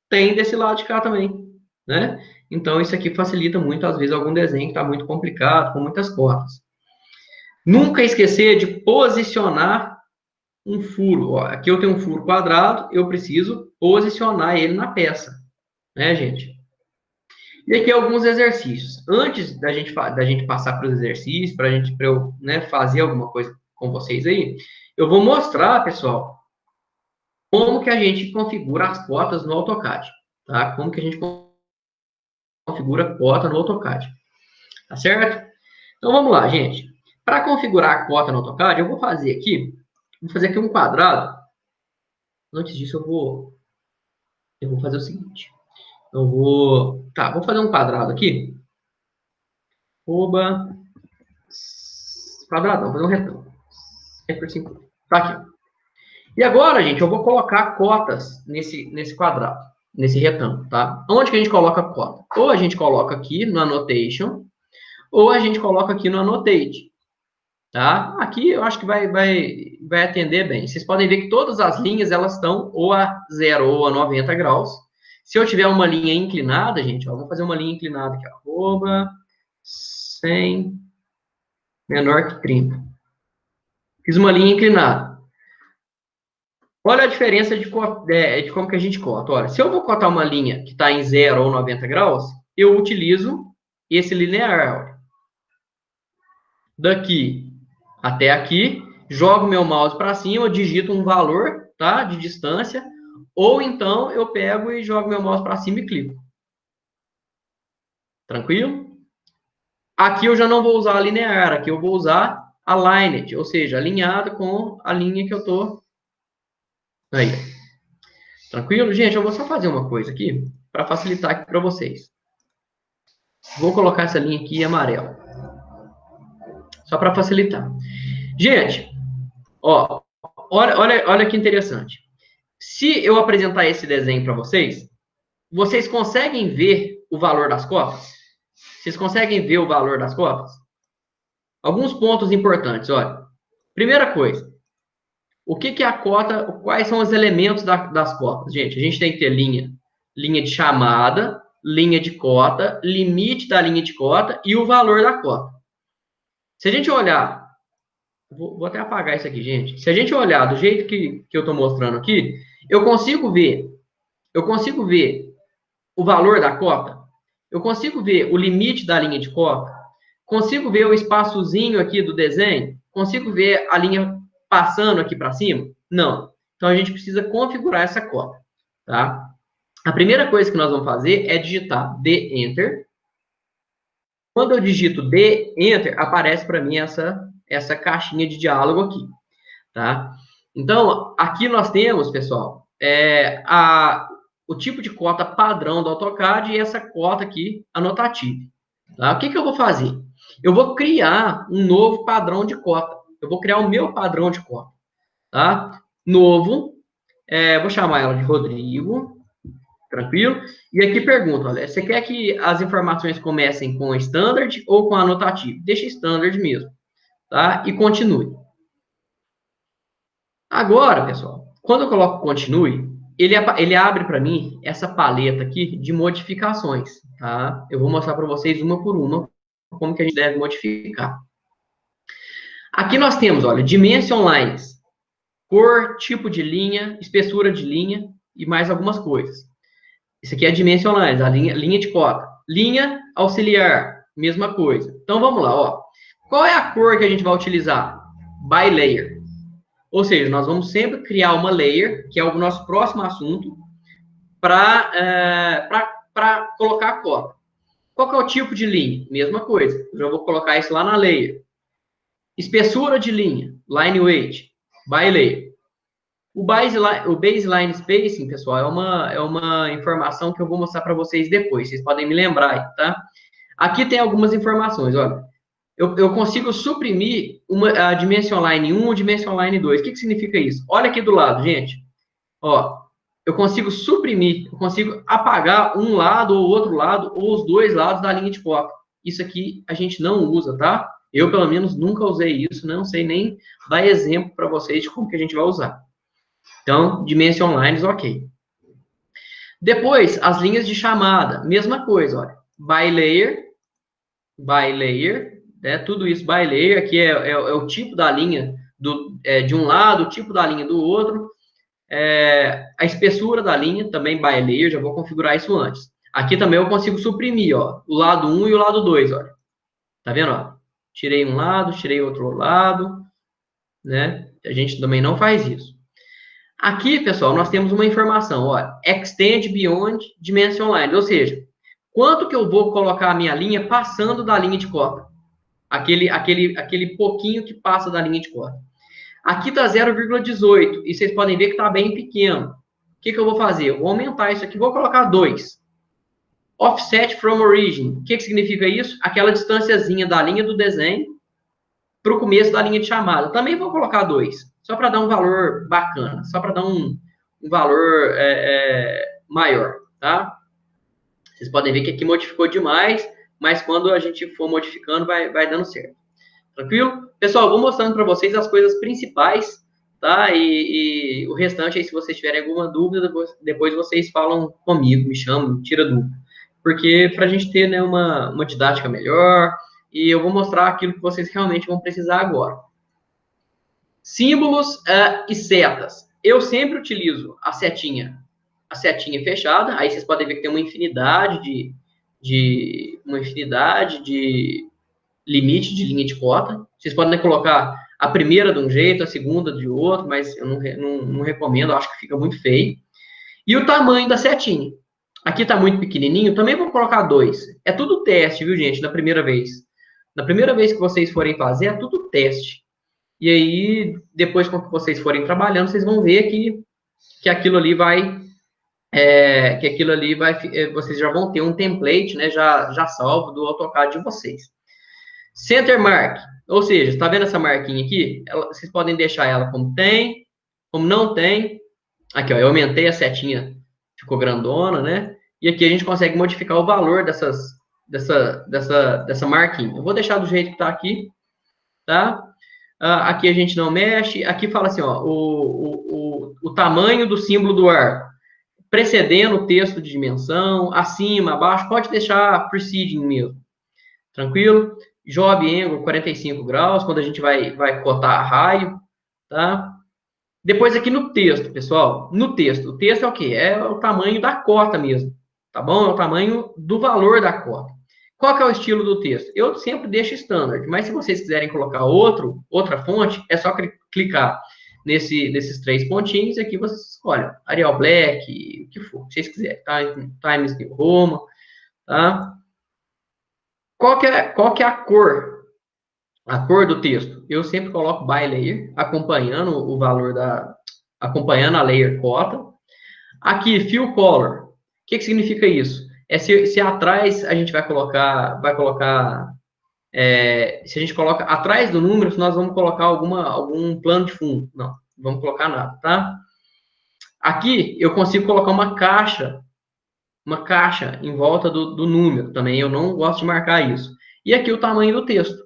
tem desse lado de cá também, né? Então, isso aqui facilita muito, às vezes, algum desenho que está muito complicado, com muitas cotas. Nunca esquecer de posicionar um furo. Ó, aqui eu tenho um furo quadrado, eu preciso posicionar ele na peça, né, gente? E aqui alguns exercícios. Antes da gente passar para os exercícios, para eu, né, fazer alguma coisa com vocês aí, eu vou mostrar, pessoal, como que a gente configura as cotas no AutoCAD, tá? Como que a gente configura a cota no AutoCAD, tá certo? Então vamos lá, gente. Para configurar a cota no AutoCAD, eu vou fazer aqui um quadrado. Antes disso, eu vou fazer o seguinte. Vou fazer um quadrado aqui. Oba. Quadradão, fazer um retângulo. 100 por 5. Tá aqui. E agora, gente, eu vou colocar cotas nesse quadrado, nesse retângulo, tá? Onde que a gente coloca a cota? Ou a gente coloca aqui no Annotation, ou a gente coloca aqui no Annotate, tá? Aqui eu acho que vai atender bem. Vocês podem ver que todas as linhas, elas estão ou a 0 ou a 90 graus. Se eu tiver uma linha inclinada, gente, ó, vou fazer uma linha inclinada aqui, arroba 100 menor que 30. Fiz uma linha inclinada. Olha a diferença de como que a gente cota. Olha, se eu vou cotar uma linha que está em 0 ou 90 graus, eu utilizo esse linear. Olha. Daqui até aqui, jogo meu mouse para cima, digito um valor, tá, de distância, ou então eu pego e jogo meu mouse para cima e clico. Tranquilo? Aqui eu já não vou usar a linear, aqui eu vou usar aligned, ou seja, alinhado com a linha que eu tô aí. Tranquilo? Gente, eu vou só fazer uma coisa aqui, para facilitar aqui para vocês. Vou colocar essa linha aqui em amarelo. Só para facilitar. Gente, ó, olha que interessante. Se eu apresentar esse desenho para vocês, vocês conseguem ver o valor das cotas? Vocês conseguem ver o valor das cotas? Alguns pontos importantes, olha. Primeira coisa, o que é a cota, quais são os elementos das cotas? Gente, a gente tem que ter linha de chamada, linha de cota, limite da linha de cota e o valor da cota. Se a gente olhar, vou até apagar isso aqui, gente. Se a gente olhar do jeito que eu estou mostrando aqui, eu consigo ver o valor da cota, eu consigo ver o limite da linha de cota, consigo ver o espaçozinho aqui do desenho, consigo ver a linha passando aqui para cima? Não. Então, a gente precisa configurar essa cota, tá? A primeira coisa que nós vamos fazer é digitar D Enter. Quando eu digito D Enter, aparece para mim essa caixinha de diálogo aqui, tá? Então, aqui nós temos, pessoal, o tipo de cota padrão do AutoCAD e essa cota aqui anotativa. Tá? O que eu vou fazer? Eu vou criar um novo padrão de cota. Eu vou criar o meu padrão de cota. Tá? Novo. Vou chamar ela de Rodrigo. Tranquilo? E aqui pergunta, olha, você quer que as informações comecem com standard ou com anotativo? Deixa standard mesmo. Tá? E continue. Agora, pessoal, quando eu coloco continue, ele abre para mim essa paleta aqui de modificações, tá? Eu vou mostrar para vocês uma por uma como que a gente deve modificar. Aqui nós temos, olha, dimension lines, cor, tipo de linha, espessura de linha e mais algumas coisas. Isso aqui é dimension lines, a linha de cota. Linha auxiliar, mesma coisa. Então vamos lá, ó. Qual é a cor que a gente vai utilizar? By layer. Ou seja, nós vamos sempre criar uma layer, que é o nosso próximo assunto, para colocar a cota. Qual que é o tipo de linha? Mesma coisa. Eu já vou colocar isso lá na layer. Espessura de linha, line weight, by layer. O baseline spacing, pessoal, é uma informação que eu vou mostrar para vocês depois. Vocês podem me lembrar aí, tá? Aqui tem algumas informações, olha. Eu consigo suprimir a Dimension Line 1 ou Dimension Line 2. O que significa isso? Olha aqui do lado, gente. Ó, eu consigo suprimir, eu consigo apagar um lado ou outro lado, ou os dois lados da linha de cota. Isso aqui a gente não usa, tá? Eu, pelo menos, nunca usei isso, não sei nem dar exemplo para vocês de como que a gente vai usar. Então, Dimension Lines, ok. Depois, as linhas de chamada, mesma coisa, olha. By layer, né? Tudo isso by layer, aqui é o tipo da linha de um lado, o tipo da linha do outro. A espessura da linha, também by layer, já vou configurar isso antes. Aqui também eu consigo suprimir, ó, o lado 1 e o lado 2, olha. Tá vendo, ó? Tirei um lado, tirei outro lado, né? A gente também não faz isso. Aqui, pessoal, nós temos uma informação, ó, extend beyond dimension line, ou seja, quanto que eu vou colocar a minha linha passando da linha de cota? Aquele pouquinho que passa da linha de cota. Aqui está 0,18, e vocês podem ver que está bem pequeno. O que eu vou fazer? Eu vou aumentar isso aqui, vou colocar 2. Offset from origin. O que significa isso? Aquela distânciazinha da linha do desenho para o começo da linha de chamada. Também vou colocar 2, só para dar um valor bacana, só para dar um valor maior, tá? Vocês podem ver que aqui modificou demais, mas quando a gente for modificando, vai dando certo. Tranquilo? Pessoal, vou mostrando para vocês as coisas principais, tá? E o restante aí, se vocês tiverem alguma dúvida, depois vocês falam comigo, me chamam, tira dúvida. Porque para a gente ter, né, uma didática melhor, e eu vou mostrar aquilo que vocês realmente vão precisar agora. Símbolos e setas. Eu sempre utilizo a setinha fechada, aí vocês podem ver que tem uma infinidade de limite de linha de cota. Vocês podem colocar a primeira de um jeito, a segunda de outro, mas eu não recomendo, acho que fica muito feio. E o tamanho da setinha. Aqui está muito pequenininho, também vou colocar 2. É tudo teste, viu, gente, na primeira vez. Na primeira vez que vocês forem fazer, é tudo teste. E aí, depois que vocês forem trabalhando, vocês vão ver que aquilo ali vai... vocês já vão ter um template, né, já salvo do AutoCAD de vocês. Center Mark, ou seja, está vendo essa marquinha aqui? Vocês podem deixar ela como tem, como não tem. Aqui, ó, eu aumentei a setinha, ficou grandona, né? E aqui a gente consegue modificar o valor dessa marquinha. Eu vou deixar do jeito que está aqui, tá? Aqui a gente não mexe. Aqui fala assim, ó, o tamanho do símbolo do arco, precedendo o texto de dimensão, acima, abaixo, pode deixar preceding mesmo, tranquilo? Job angle 45 graus, quando a gente vai cotar raio, tá? Depois aqui no texto, pessoal, no texto, o texto é o quê? É o tamanho da cota mesmo, tá bom? É o tamanho do valor da cota. Qual que é o estilo do texto? Eu sempre deixo standard, mas se vocês quiserem colocar outra fonte, é só clicar nesses três pontinhos e aqui vocês escolhem Arial Black, o que for, se vocês quiserem, tá? Times New Roman, tá? Qual que é a cor? A cor do texto? Eu sempre coloco by layer, acompanhando o valor acompanhando a layer cota. Aqui, fill color. O que significa isso? É se atrás a gente se a gente coloca atrás do número, nós vamos colocar algum plano de fundo. Não, não vamos colocar nada, tá? Aqui eu consigo colocar uma caixa em volta do número também. Eu não gosto de marcar isso. E aqui o tamanho do texto,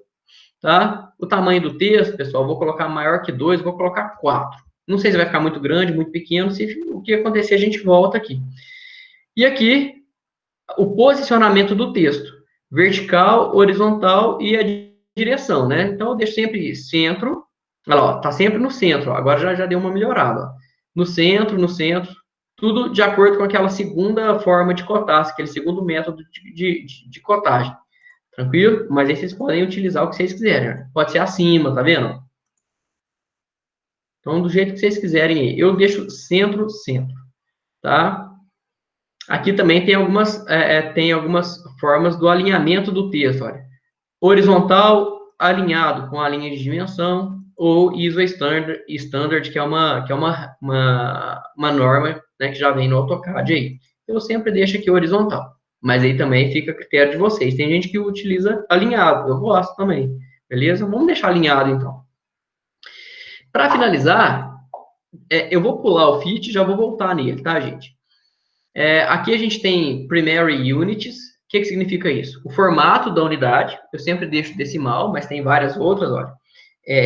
tá? O tamanho do texto, pessoal, eu vou colocar maior que 2, vou colocar 4. Não sei se vai ficar muito grande, muito pequeno. Se o que acontecer, a gente volta aqui. E aqui, o posicionamento do texto, vertical, horizontal e a direção, né? Então, eu deixo sempre centro, olha lá, tá sempre no centro, ó. Agora já deu uma melhorada, ó. No centro, tudo de acordo com aquela segunda forma de cotar, aquele segundo método de cotagem, tranquilo? Mas aí vocês podem utilizar o que vocês quiserem, né? Pode ser acima, tá vendo? Então, do jeito que vocês quiserem, eu deixo centro, centro, tá? Aqui também tem algumas formas do alinhamento do texto, olha. Horizontal, alinhado com a linha de dimensão, ou ISO Standard, que é uma norma, né, que já vem no AutoCAD aí. Eu sempre deixo aqui horizontal, mas aí também fica a critério de vocês. Tem gente que utiliza alinhado, eu gosto também, beleza? Vamos deixar alinhado, então. Para finalizar, eu vou pular o fit e já vou voltar nele, tá, gente? Aqui a gente tem Primary Units. O que significa isso? O formato da unidade, eu sempre deixo decimal, mas tem várias outras, olha.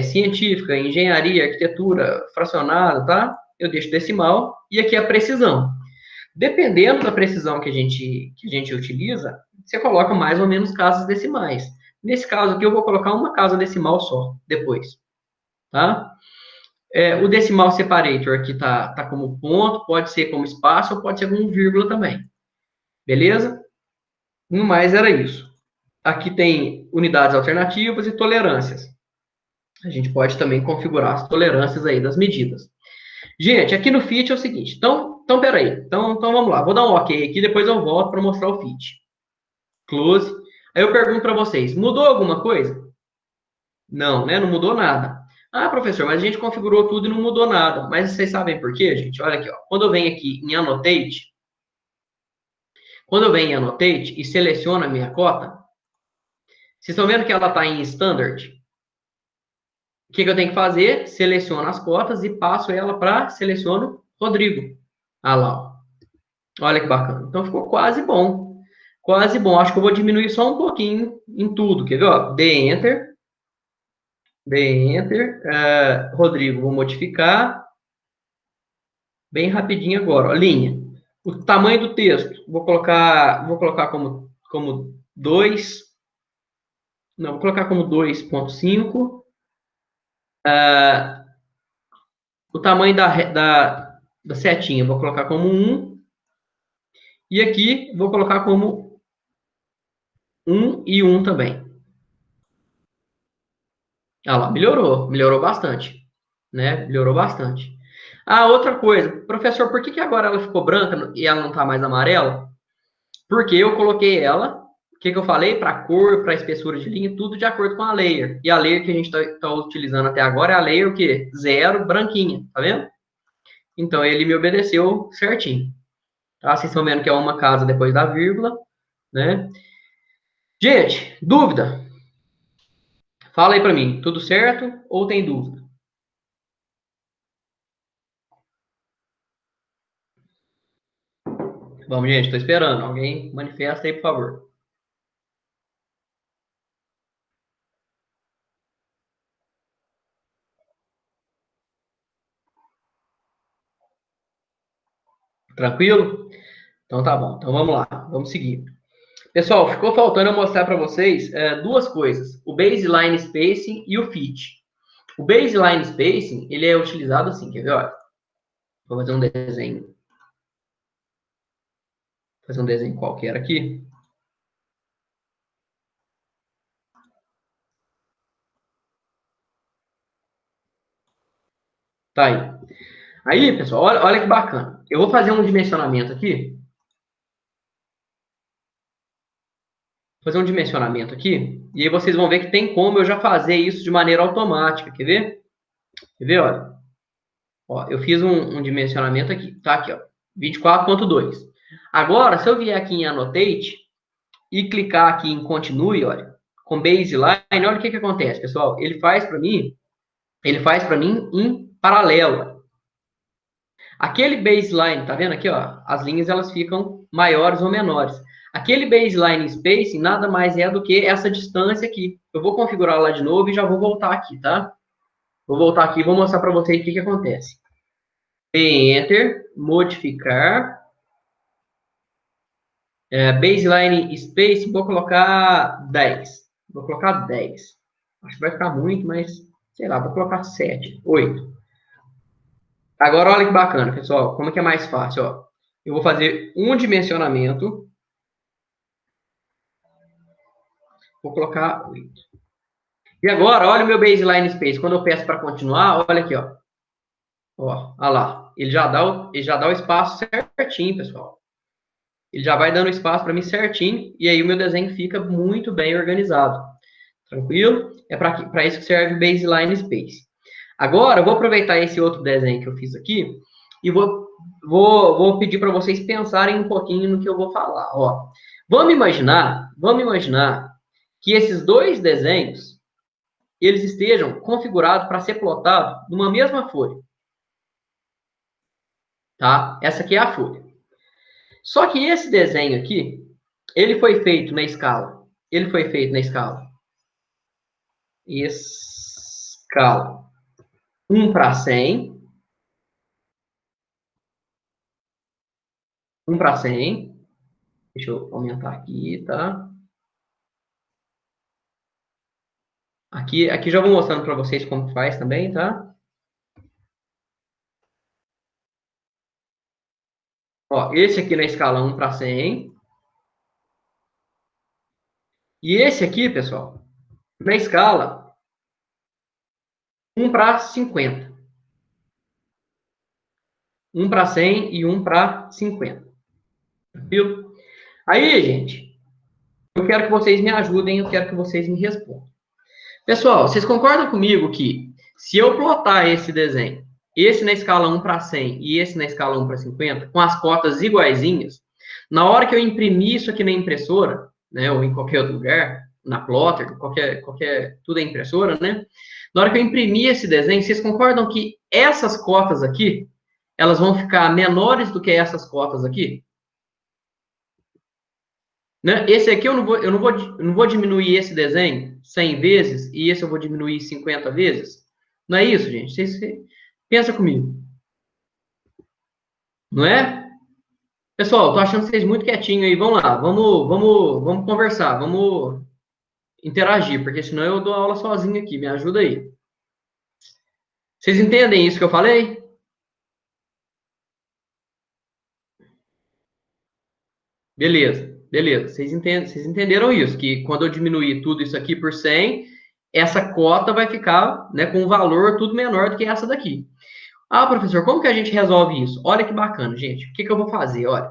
Científica, engenharia, arquitetura, fracionado, tá? Eu deixo decimal. E aqui a precisão. Dependendo da precisão que a gente utiliza, você coloca mais ou menos casas decimais. Nesse caso aqui, eu vou colocar uma casa decimal só, depois, tá? O decimal separator aqui tá como ponto, pode ser como espaço ou pode ser como vírgula também. Beleza? No mais era isso. Aqui tem unidades alternativas e tolerâncias. A gente pode também configurar as tolerâncias aí das medidas. Gente, aqui no fit é o seguinte. Então peraí. Então vamos lá. Vou dar um OK aqui, depois eu volto para mostrar o fit. Close. Aí eu pergunto para vocês, mudou alguma coisa? Não, né? Não mudou nada. Ah, professor, mas a gente configurou tudo e não mudou nada. Mas vocês sabem por quê, gente? Olha aqui, ó. Quando eu venho aqui em Annotate e seleciono a minha cota, vocês estão vendo que ela está em Standard? O que eu tenho que fazer? Seleciono as cotas e passo ela para seleciono Rodrigo. Ah lá, ó. Olha que bacana. Então ficou quase bom. Quase bom. Acho que eu vou diminuir só um pouquinho em tudo. Quer ver? Ó? Dê Enter. Dê Enter. Rodrigo, vou modificar. Bem rapidinho agora. Ó, linha. O tamanho do texto. Vou colocar como 2. Não, vou colocar como 2,5. O tamanho da setinha, vou colocar como 1. E aqui, vou colocar como 1 e 1 também. Ah lá, melhorou bastante, né? Melhorou bastante. Ah, outra coisa, professor, por que agora ela ficou branca e ela não está mais amarela? Porque eu coloquei ela, o que eu falei? Para cor, para espessura de linha, tudo de acordo com a layer. E a layer que a gente está utilizando até agora é a layer o quê? 0, branquinha, tá vendo? Então, ele me obedeceu certinho. Tá? Vocês estão vendo que é uma casa depois da vírgula, né? Gente, dúvida? Fala aí para mim, tudo certo ou tem dúvida? Vamos, gente, estou esperando. Alguém manifesta aí, por favor. Tranquilo? Então tá bom. Então vamos lá, vamos seguir. Pessoal, ficou faltando eu mostrar para vocês duas coisas: o baseline spacing e o fit. O baseline spacing, ele é utilizado assim, quer ver? Olha, vou fazer um desenho. Fazer um desenho qualquer aqui. Tá aí. Aí, pessoal, olha que bacana. Eu vou fazer um dimensionamento aqui. Fazer um dimensionamento aqui. E aí vocês vão ver que tem como eu já fazer isso de maneira automática. Quer ver? Quer ver? Olha. Ó, eu fiz um dimensionamento aqui. Tá aqui, ó. 24,2. Agora, se eu vier aqui em Annotate e clicar aqui em Continue, olha, com Baseline, olha o que acontece, pessoal. Ele faz para mim em paralelo. Aquele baseline, tá vendo aqui, ó? As linhas elas ficam maiores ou menores. Aquele baseline spacing nada mais é do que essa distância aqui. Eu vou configurar lá de novo e já vou voltar aqui, tá? Vou voltar aqui e vou mostrar para vocês o que acontece. Enter, modificar, baseline spacing, vou colocar 10. Vou colocar 10. Acho que vai ficar muito, mas sei lá, vou colocar 7, 8. Agora olha que bacana, pessoal. Como é que é mais fácil, ó? Eu vou fazer um dimensionamento. Vou colocar 8. E agora, olha o meu baseline space. Quando eu peço para continuar, olha aqui, ó. Ó, olha lá. Ele já dá o espaço certinho, pessoal. Ele já vai dando espaço para mim certinho. E aí o meu desenho fica muito bem organizado. Tranquilo? É para isso que serve o baseline space. Agora, eu vou aproveitar esse outro desenho que eu fiz aqui e vou pedir para vocês pensarem um pouquinho no que eu vou falar. Ó, vamos imaginar que esses dois desenhos eles estejam configurados para ser plotado numa mesma folha, tá? Essa aqui é a folha. Só que esse desenho aqui, ele foi feito na escala. Ele foi feito na escala 1 para 100, 1 para 100. Deixa eu aumentar aqui, tá? Aqui já vou mostrando para vocês como faz também, tá? Ó, esse aqui na escala 1 para 100. E esse aqui, pessoal, na escala 1 para 50. 1 para 100 e 1 para 50. Viu? Aí, gente, eu quero que vocês me ajudem, eu quero que vocês me respondam. Pessoal, vocês concordam comigo que se eu plotar esse desenho, esse na escala 1 para 100 e esse na escala 1 para 50, com as cotas iguaizinhas, na hora que eu imprimir isso aqui na impressora, né, ou em qualquer outro lugar, na plotter, tudo é impressora, né? Na hora que eu imprimir esse desenho, vocês concordam que essas cotas aqui, elas vão ficar menores do que essas cotas aqui? Né? Esse aqui eu não vou diminuir esse desenho 100 vezes e esse eu vou diminuir 50 vezes? Não é isso, gente? Vocês pensa comigo. Não é? Pessoal, tô achando vocês muito quietinhos aí. Vamos lá, vamos conversar, vamos interagir, porque senão eu dou aula sozinho aqui. Me ajuda aí. Vocês entendem isso que eu falei? Beleza, beleza. Vocês entenderam isso, que quando eu diminuir tudo isso aqui por 100, essa cota vai ficar, né, com um valor tudo menor do que essa daqui. Ah, professor, como que a gente resolve isso? Olha que bacana, gente. O que eu vou fazer? Olha,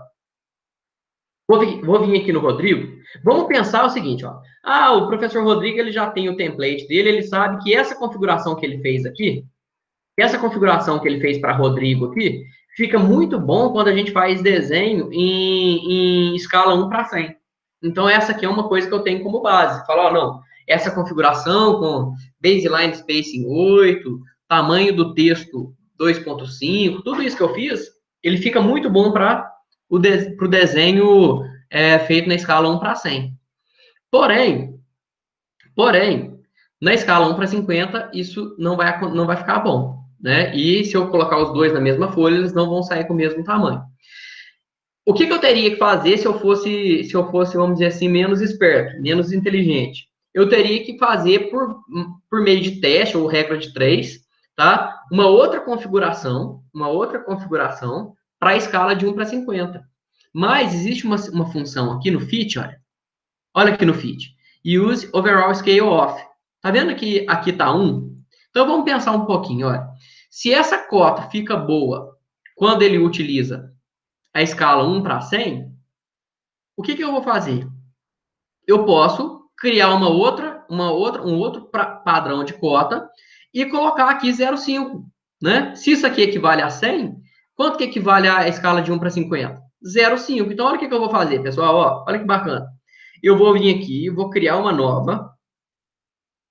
vou vir aqui no Rodrigo. Vamos pensar o seguinte, ó. Ah, o professor Rodrigo, ele já tem o template dele, ele sabe que essa configuração que ele fez aqui, essa configuração que ele fez para Rodrigo aqui, fica muito bom quando a gente faz desenho em escala 1 para 100. Então, essa aqui é uma coisa que eu tenho como base. Falar, ó, não, essa configuração com baseline spacing 8, tamanho do texto 2,5, tudo isso que eu fiz, ele fica muito bom para o desenho feito na escala 1 para 100. Porém, na escala 1 para 50, isso não vai ficar bom, né? E se eu colocar os dois na mesma folha, eles não vão sair com o mesmo tamanho. O que eu teria que fazer se eu fosse, vamos dizer assim, menos esperto, menos inteligente? Eu teria que fazer por meio de teste ou regra de três, tá? Uma outra configuração para a escala de 1 para 50. Mas existe uma função aqui no fit, olha aqui no fit. Use overall scale off. Tá vendo que aqui tá 1? Então vamos pensar um pouquinho, olha. Se essa cota fica boa quando ele utiliza a escala 1 para 100, o que eu vou fazer? Eu posso criar um outro padrão de cota e colocar aqui 0,5, né? Se isso aqui equivale a 100, quanto que equivale a escala de 1 para 50? 0,5. Então, olha o que eu vou fazer, pessoal. Ó, olha que bacana. Eu vou vir aqui, vou criar uma nova,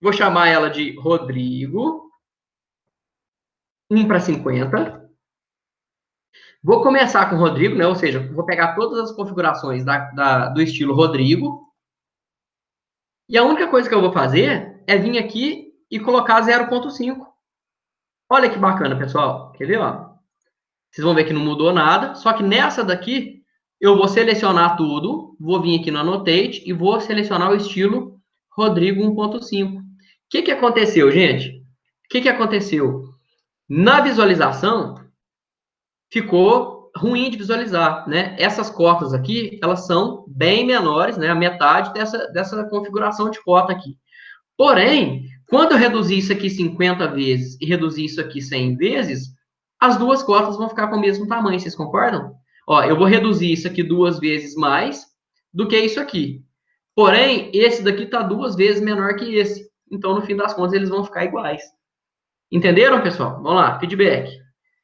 vou chamar ela de Rodrigo, 1 para 50. Vou começar com o Rodrigo, né? Ou seja, vou pegar todas as configurações do estilo Rodrigo. E a única coisa que eu vou fazer é vir aqui e colocar 0,5. Olha que bacana, pessoal. Quer ver, ó? Vocês vão ver que não mudou nada. Só que nessa daqui, eu vou selecionar tudo. Vou vir aqui no Annotate e vou selecionar o estilo Rodrigo 1.5. O que aconteceu, gente? O que aconteceu? Na visualização, ficou ruim de visualizar, né? Essas cotas aqui, elas são bem menores, né? A metade dessa configuração de cota aqui. Porém, quando eu reduzir isso aqui 50 vezes e reduzir isso aqui 100 vezes, as duas cotas vão ficar com o mesmo tamanho, vocês concordam? Ó, eu vou reduzir isso aqui 2 vezes mais do que isso aqui. Porém, esse daqui está 2 vezes menor que esse. Então, no fim das contas, eles vão ficar iguais. Entenderam, pessoal? Vamos lá, feedback.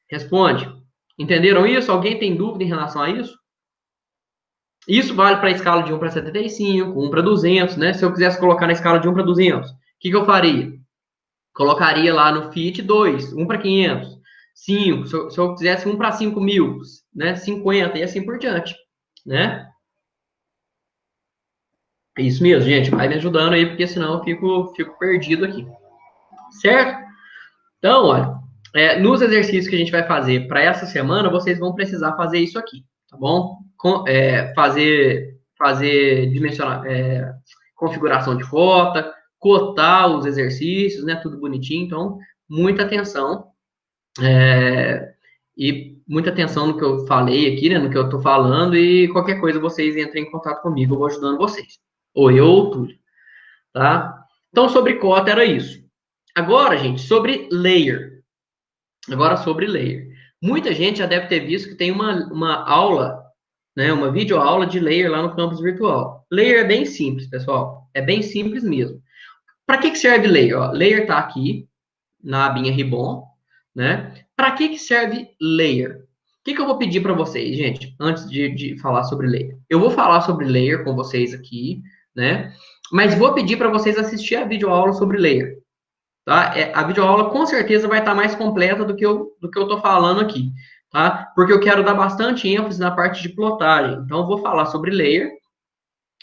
Responde. Entenderam isso? Alguém tem dúvida em relação a isso? Isso vale para a escala de 1 para 75, 1 para 200, né? Se eu quisesse colocar na escala de 1 para 200, o que eu faria? Colocaria lá no FIT 2, 1 para 500, 5, se eu quisesse 1 para 5 mil, né? 50 e assim por diante, né? É isso mesmo, gente. Vai me ajudando aí, porque senão eu fico perdido aqui. Certo? Então, olha, nos exercícios que a gente vai fazer para essa semana, vocês vão precisar fazer isso aqui, tá bom? Fazer dimensionar, configuração de cota, cotar os exercícios, né? Tudo bonitinho. Então, muita atenção. E muita atenção no que eu falei aqui, né? No que eu tô falando. E qualquer coisa, vocês entrem em contato comigo, eu vou ajudando vocês. Ou eu ou o Túlio, tá? Então, sobre cota era isso. Agora, gente, sobre layer. Agora, sobre layer. Muita gente já deve ter visto que tem uma aula, né? Uma videoaula de layer lá no campus virtual. Layer é bem simples, pessoal. É bem simples mesmo. Para que serve layer? Ó, layer está aqui na abinha Ribbon, né? Para que serve layer? O que eu vou pedir para vocês, gente, antes de falar sobre layer? Eu vou falar sobre layer com vocês aqui, né? Mas vou pedir para vocês assistir a videoaula sobre layer, tá? A videoaula com certeza vai estar mais completa do que eu estou falando aqui, tá? Porque eu quero dar bastante ênfase na parte de plotagem. Então, eu vou falar sobre layer,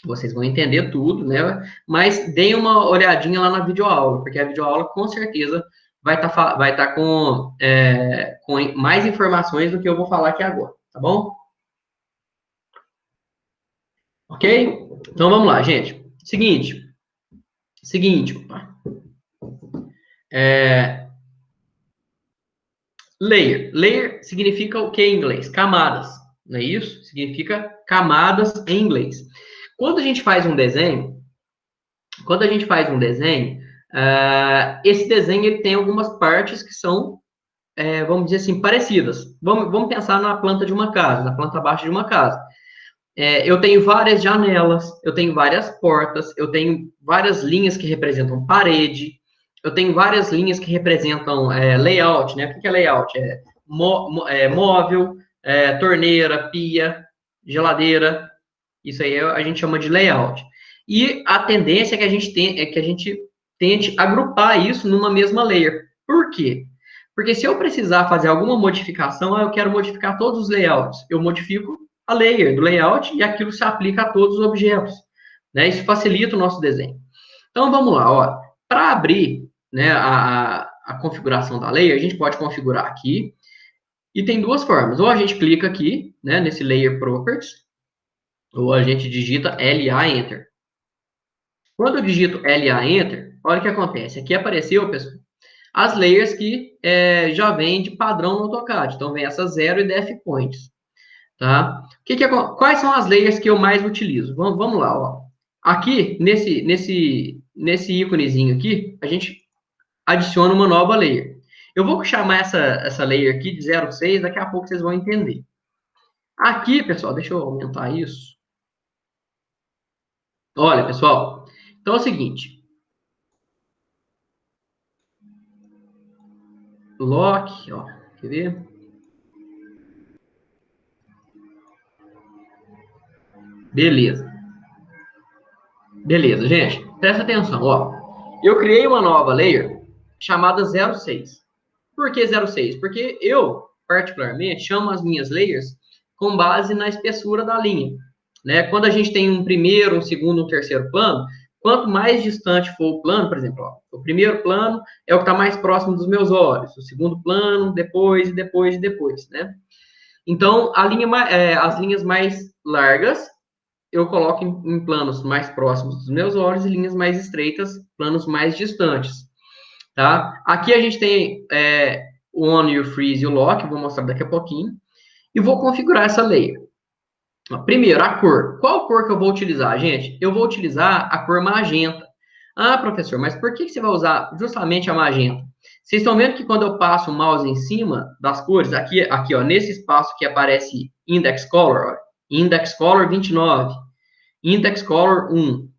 vocês vão entender tudo, né? Mas deem uma olhadinha lá na videoaula, porque a videoaula com certeza vai tá com mais informações do que eu vou falar aqui agora, tá bom? Ok? Então vamos lá, gente. Seguinte, opa. Layer. Layer significa o que em inglês? Camadas, não é isso? Significa camadas em inglês. Quando a gente faz um desenho, esse desenho ele tem algumas partes que são, vamos dizer assim, parecidas. Vamos pensar na planta de uma casa, na planta baixa de uma casa. Eu tenho várias janelas, eu tenho várias portas, eu tenho várias linhas que representam parede, eu tenho várias linhas que representam layout, né? O que é layout? Móvel, torneira, pia, geladeira. Isso aí a gente chama de layout. E a tendência é que a gente tente agrupar isso numa mesma layer. Por quê? Porque se eu precisar fazer alguma modificação, eu quero modificar todos os layouts. Eu modifico a layer do layout e aquilo se aplica a todos os objetos, né? Isso facilita o nosso desenho. Então, vamos lá, ó. Para abrir, né, a configuração da layer, a gente pode configurar aqui. E tem duas formas. Ou a gente clica aqui, né, nesse Layer Properties, ou a gente digita LA Enter. Quando eu digito LA Enter, olha o que acontece. Aqui apareceu, pessoal, as layers que já vêm de padrão no AutoCAD. Então, vem essa 0 e def points. Tá? Quais são as layers que eu mais utilizo? Vamos lá, ó. Aqui, nesse íconezinho aqui, a gente adiciona uma nova layer. Eu vou chamar essa layer aqui de 06, daqui a pouco vocês vão entender. Aqui, pessoal, deixa eu aumentar isso. Olha, pessoal, então é o seguinte. Lock, ó, quer ver? Beleza. Beleza, gente, presta atenção, ó. Eu criei uma nova layer chamada 06. Por que 06? Porque eu, particularmente, chamo as minhas layers com base na espessura da linha. Né? Quando a gente tem um primeiro, um segundo, um terceiro plano, quanto mais distante for o plano, por exemplo, ó, o primeiro plano é o que está mais próximo dos meus olhos, o segundo plano, depois, depois, depois, né? Então, as linhas mais largas eu coloco em planos mais próximos dos meus olhos e linhas mais estreitas, planos mais distantes, tá? Aqui a gente tem o On, o Freeze e o Lock, vou mostrar daqui a pouquinho, e vou configurar essa layer. Primeiro, a cor. Qual cor que eu vou utilizar, gente? Eu vou utilizar a cor magenta. Ah, professor, mas por que você vai usar justamente a magenta? Vocês estão vendo que quando eu passo o mouse em cima das cores, aqui ó, nesse espaço que aparece Index Color, ó, Index Color 29, Index Color 1.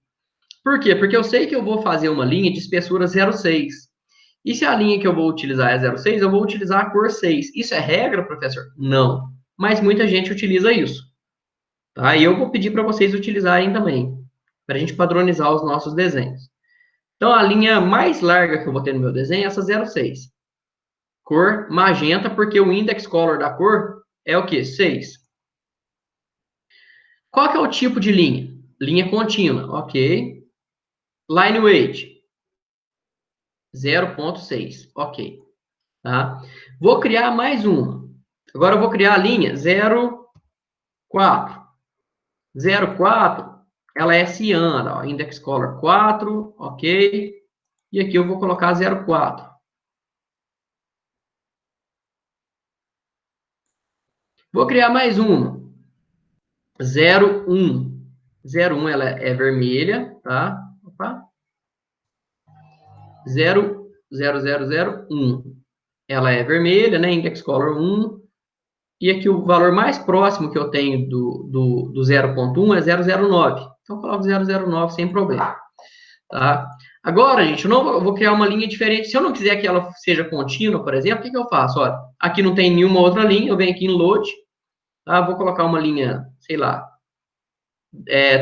Por quê? Porque eu sei que eu vou fazer uma linha de espessura 0,6. E se a linha que eu vou utilizar é 0,6, eu vou utilizar a cor 6. Isso é regra, professor? Não. Mas muita gente utiliza isso. Tá? E eu vou pedir para vocês utilizarem também, para a gente padronizar os nossos desenhos. Então, a linha mais larga que eu vou ter no meu desenho é essa 0,6. Cor magenta, porque o index color da cor é o quê? 6. Qual que é o tipo de linha? Linha contínua, ok. Line weight, 0,6, ok. Tá? Vou criar mais uma. Agora eu vou criar a linha 0,4. 0,4, ela é ciana, ó, index color 4, ok. E aqui eu vou colocar 0,4. Vou criar mais uma. 0,1. 0,1 ela é vermelha, tá? Opa. 0,0001. Ela é vermelha, né? Index color 1. E aqui o valor mais próximo que eu tenho do 0,1 é 0,09. Então, eu coloco 0,09 sem problema. Tá? Agora, gente, eu vou criar uma linha diferente. Se eu não quiser que ela seja contínua, por exemplo, o que eu faço? Olha, aqui não tem nenhuma outra linha, eu venho aqui em Load, tá? Vou colocar uma linha, sei lá,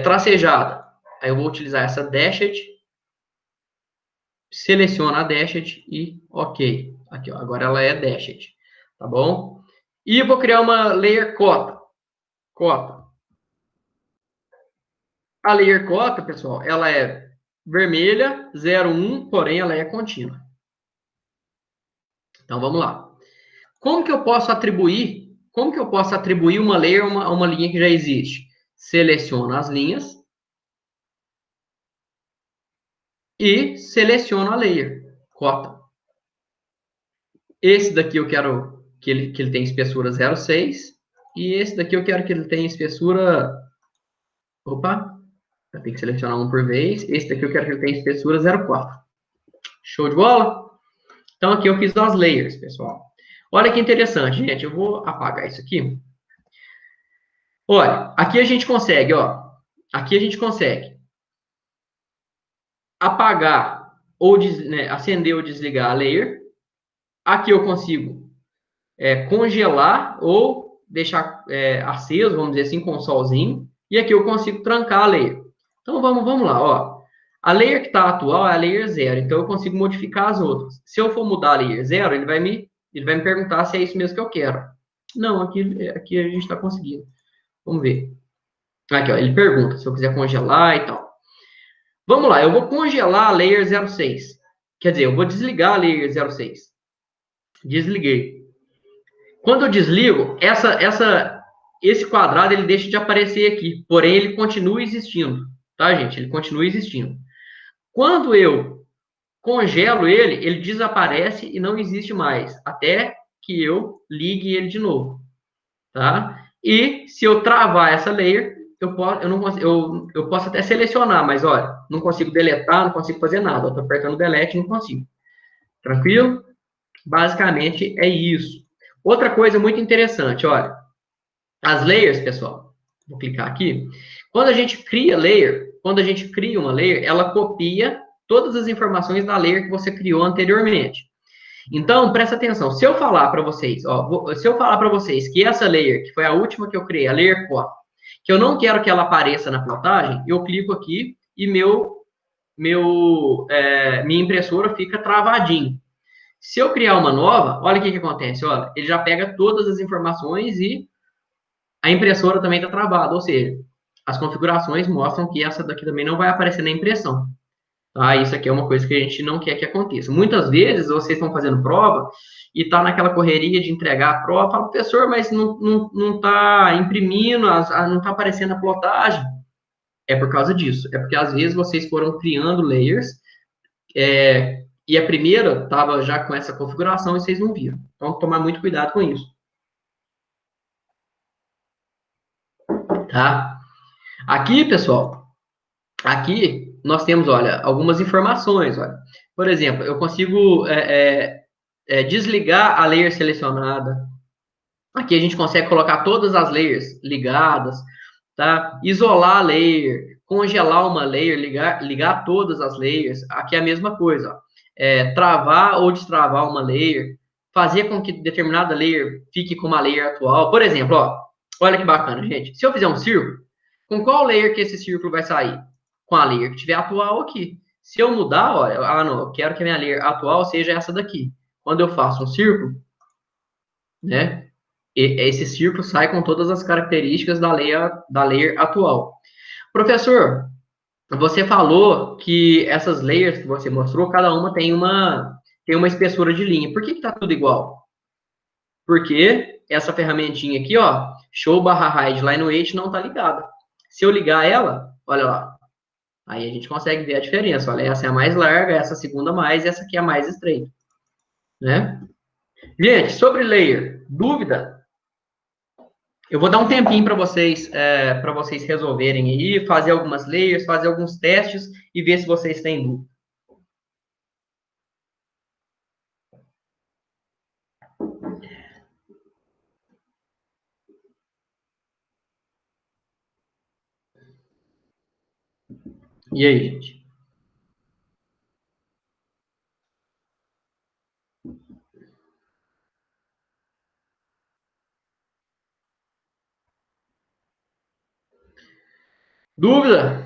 tracejada. Aí eu vou utilizar essa Dashed, seleciono a Dashed e OK. Aqui, ó, agora ela é Dashed, tá bom? E eu vou criar uma Layer Cota. Cota. A Layer Cota, pessoal, ela é vermelha, 0,1, porém ela é contínua. Então, vamos lá. Como que eu posso atribuir uma layer a uma linha que já existe? Seleciono as linhas e seleciono a layer, cota. Esse daqui eu quero que ele tenha espessura 0,6 e esse daqui eu quero que ele tenha espessura... Opa, eu tenho que selecionar um por vez. Esse daqui eu quero que ele tenha espessura 0,4. Show de bola? Então aqui eu fiz as layers, pessoal. Olha que interessante, gente. Eu vou apagar isso aqui. Olha, aqui a gente consegue, ó. Aqui a gente consegue apagar ou acender ou desligar a layer. Aqui eu consigo congelar ou deixar aceso, vamos dizer assim, com o solzinho. E aqui eu consigo trancar a layer. Então vamos lá, ó. A layer que está atual é a layer 0, então eu consigo modificar as outras. Se eu for mudar a layer 0, ele vai me perguntar se é isso mesmo que eu quero. Não, aqui a gente está conseguindo. Vamos ver. Aqui, ó, ele pergunta se eu quiser congelar e tal. Vamos lá, eu vou congelar a layer 06. Quer dizer, eu vou desligar a layer 06. Desliguei. Quando eu desligo, esse quadrado ele deixa de aparecer aqui, porém ele continua existindo, tá, gente? Ele continua existindo. Quando eu congelo ele, ele desaparece e não existe mais, até que eu ligue ele de novo, tá? E se eu travar essa layer, eu posso até selecionar, mas olha, não consigo deletar, não consigo fazer nada. Eu tô apertando delete, não consigo. Tranquilo? Basicamente é isso. Outra coisa muito interessante, olha, as layers, pessoal, vou clicar aqui. Quando a gente cria layer, quando a gente cria uma layer, ela copia todas as informações da layer que você criou anteriormente. Então, presta atenção. Se eu falar para vocês, ó, se eu falar para vocês que essa layer, que foi a última que eu criei, a layer 4, que eu não quero que ela apareça na plotagem, eu clico aqui e minha impressora fica travadinho. Se eu criar uma nova, olha o que acontece, olha, ele já pega todas as informações e a impressora também está travada, ou seja, as configurações mostram que essa daqui também não vai aparecer na impressão. Tá? Isso aqui é uma coisa que a gente não quer que aconteça. Muitas vezes vocês estão fazendo prova e está naquela correria de entregar a prova, fala, professor, mas não está imprimindo, não está aparecendo a plotagem. É por causa disso. É porque às vezes vocês foram criando layers e a primeira estava já com essa configuração e vocês não viram. Então, tomar muito cuidado com isso. Tá? Aqui, pessoal, aqui nós temos, olha, algumas informações. Olha. Por exemplo, eu consigo desligar a layer selecionada. Aqui a gente consegue colocar todas as layers ligadas, tá? Isolar a layer, congelar uma layer, ligar todas as layers. Aqui é a mesma coisa, ó. Travar ou destravar uma layer, fazer com que determinada layer fique com uma layer atual. Por exemplo, ó, olha que bacana, gente. Se eu fizer um círculo, com qual layer que esse círculo vai sair? Com a layer que tiver atual aqui. Se eu mudar, olha, não, eu quero que a minha layer atual seja essa daqui. Quando eu faço um círculo, né? Esse círculo sai com todas as características da layer atual. Professor, você falou que essas layers que você mostrou, cada uma tem uma espessura de linha. Por que está tudo igual? Porque essa ferramentinha aqui, ó, show barra hide line weight não está ligada. Se eu ligar ela, olha lá, aí a gente consegue ver a diferença. Olha, essa é a mais larga, essa é a segunda mais, e essa aqui é a mais estreita, né? Gente, sobre layer, dúvida? Eu vou dar um tempinho para vocês resolverem aí, fazer algumas layers, fazer alguns testes e ver se vocês têm dúvida. E aí, gente? Dúvida?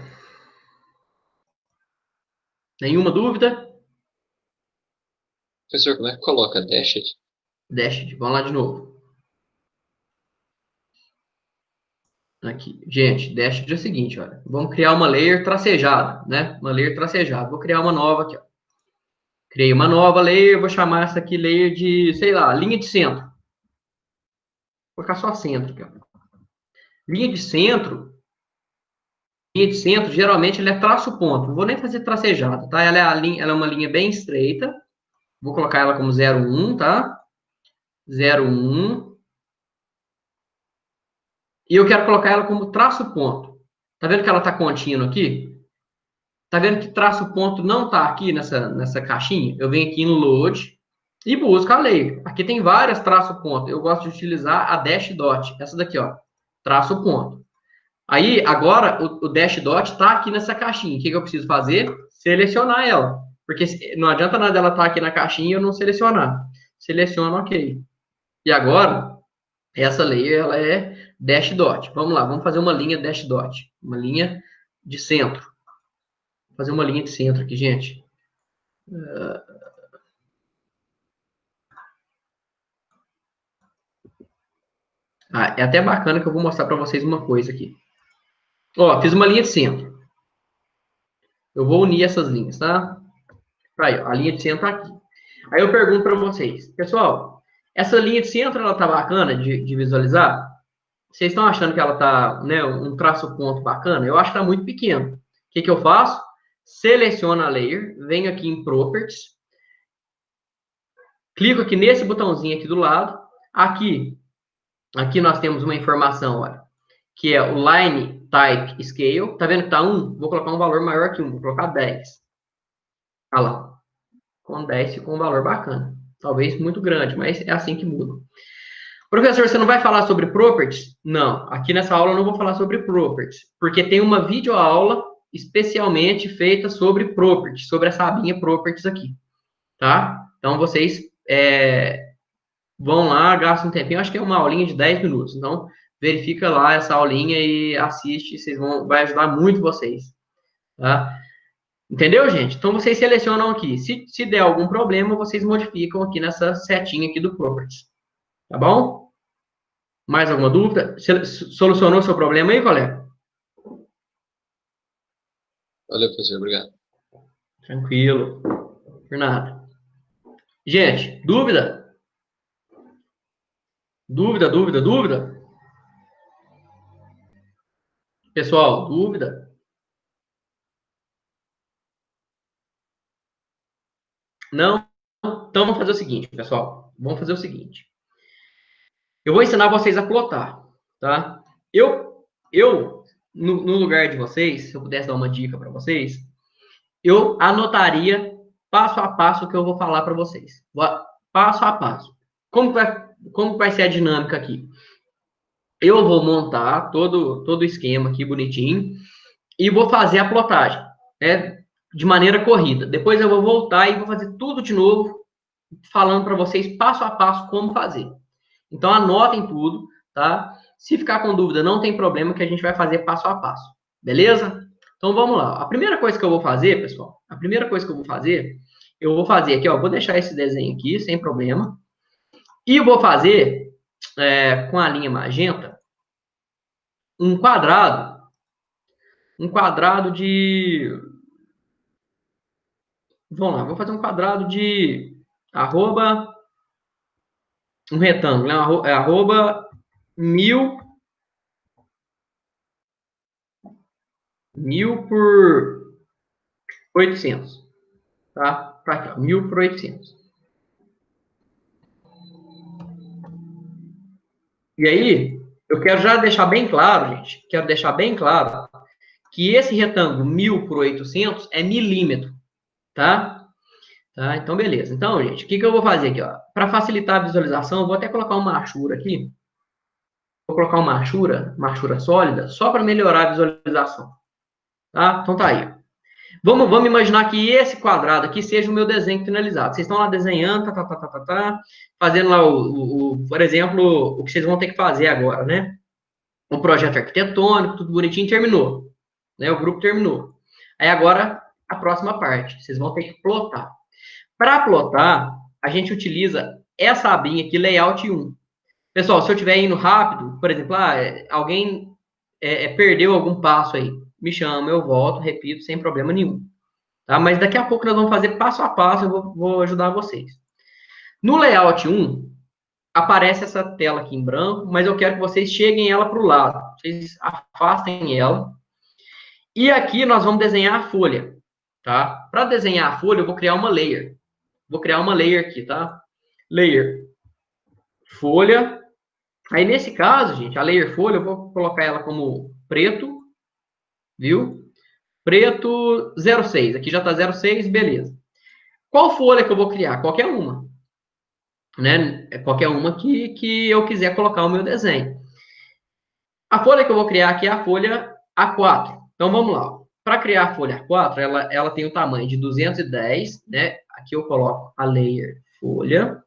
Nenhuma dúvida? Professor, como é que coloca dashed? Dashed, vamos lá de novo. Aqui. Gente, dashed é o seguinte, olha. Vamos criar uma layer tracejada, né? Uma layer tracejada. Vou criar uma nova aqui, ó. Criei uma nova layer, vou chamar essa aqui layer de, sei lá, linha de centro. Vou colocar só centro aqui, ó. Linha de centro, geralmente, ela é traço-ponto. Não vou nem fazer tracejada, tá? Ela é uma linha bem estreita. Vou colocar ela como 0,1, tá? 0,1. E eu quero colocar ela como traço-ponto. Tá vendo que ela tá contínua aqui? Tá vendo que traço-ponto não tá aqui nessa caixinha? Eu venho aqui no load e busco a layer. Aqui tem várias traço-ponto. Eu gosto de utilizar a dash dot. Essa daqui, ó. Traço-ponto. Aí, agora, o dash dot está aqui nessa caixinha. O que eu preciso fazer? Selecionar ela. Porque não adianta nada ela estar aqui na caixinha e eu não selecionar. Seleciono, ok. E agora, essa layer, ela é dash dot. Vamos lá, vamos fazer uma linha dash dot. Uma linha de centro. Vou fazer uma linha de centro aqui, gente. É até bacana que eu vou mostrar para vocês uma coisa aqui. Ó, fiz uma linha de centro. Eu vou unir essas linhas, tá? Aí, ó, a linha de centro tá aqui. Aí eu pergunto para vocês, pessoal, Essa linha de centro, ela tá bacana de visualizar? Vocês estão achando que ela tá, né, um traço ponto bacana? Eu acho que tá muito pequeno. O que que eu faço? Seleciono a layer, venho aqui em Properties, clico aqui nesse botãozinho aqui do lado. Aqui nós temos uma informação, olha, que é o Line Type Scale. Tá vendo que tá 1? Vou colocar um valor maior que 1, vou colocar 10. Olha lá, com 10 ficou um valor bacana. Talvez muito grande, mas é assim que muda. Professor, você não vai falar sobre properties? Não, aqui nessa aula eu não vou falar sobre properties, porque tem uma videoaula especialmente feita sobre properties, sobre essa abinha properties aqui, tá? Então, vocês vão lá, gastam um tempinho, acho que é uma aulinha de 10 minutos. Então, verifica lá essa aulinha e assiste, vai ajudar muito vocês, tá? Entendeu, gente? Então, vocês selecionam aqui. Se der algum problema, vocês modificam aqui nessa setinha aqui do properties, tá bom? Mais alguma dúvida? Você solucionou o seu problema aí, colega? Valeu, professor. Obrigado. Tranquilo. Por nada. Gente, dúvida? Dúvida? Pessoal, dúvida? Não? Então vamos fazer o seguinte, pessoal. Vamos fazer o seguinte. Eu vou ensinar vocês a plotar, tá? Eu no lugar de vocês, se eu pudesse dar uma dica para vocês, eu anotaria passo a passo o que eu vou falar para vocês. Passo a passo. Como vai ser a dinâmica aqui? Eu vou montar todo o esquema aqui bonitinho e vou fazer a plotagem, né, de maneira corrida. Depois eu vou voltar e vou fazer tudo de novo, falando para vocês passo a passo como fazer. Então anotem tudo, tá? Se ficar com dúvida, não tem problema que a gente vai fazer passo a passo. Beleza? Então vamos lá. A primeira coisa que eu vou fazer, pessoal, eu vou fazer aqui, ó, vou deixar esse desenho aqui sem problema. E eu vou fazer com a linha magenta um quadrado de, vamos lá, vou fazer um quadrado de arroba, um retângulo, né? Arroba 1000 por 800, tá? Pra cá, 1000 por 800. E aí, eu quero já deixar bem claro, gente, que esse retângulo 1000 por 800 é milímetro, tá? Tá? Então, beleza. Então, gente, o que eu vou fazer aqui, ó? Para facilitar a visualização, eu vou até colocar uma achura aqui. Vou colocar uma achura sólida, só para melhorar a visualização. Tá? Então tá aí. Vamos imaginar que esse quadrado aqui seja o meu desenho finalizado. Vocês estão lá desenhando, fazendo lá, por exemplo, o que vocês vão ter que fazer agora, né? O projeto arquitetônico, tudo bonitinho, terminou. Né? O grupo terminou. Aí agora, a próxima parte. Vocês vão ter que plotar. Para plotar, a gente utiliza essa abinha aqui, Layout 1. Pessoal, se eu estiver indo rápido, por exemplo, alguém perdeu algum passo aí, me chama, eu volto, repito, sem problema nenhum. Tá? Mas daqui a pouco nós vamos fazer passo a passo, eu vou ajudar vocês. No Layout 1, aparece essa tela aqui em branco, mas eu quero que vocês cheguem ela para o lado. Vocês afastem ela. E aqui nós vamos desenhar a folha. Tá? Para desenhar a folha, eu vou criar uma layer. Vou criar uma layer aqui, tá? Layer, folha. Aí, nesse caso, gente, a layer folha, eu vou colocar ela como preto, viu? Preto 06. Aqui já tá 06, beleza. Qual folha que eu vou criar? Qualquer uma. Né? Qualquer uma que eu quiser colocar o meu desenho. A folha que eu vou criar aqui é a folha A4. Então, vamos lá. Para criar a folha A4, ela tem o tamanho de 210, né? Aqui eu coloco a layer folha,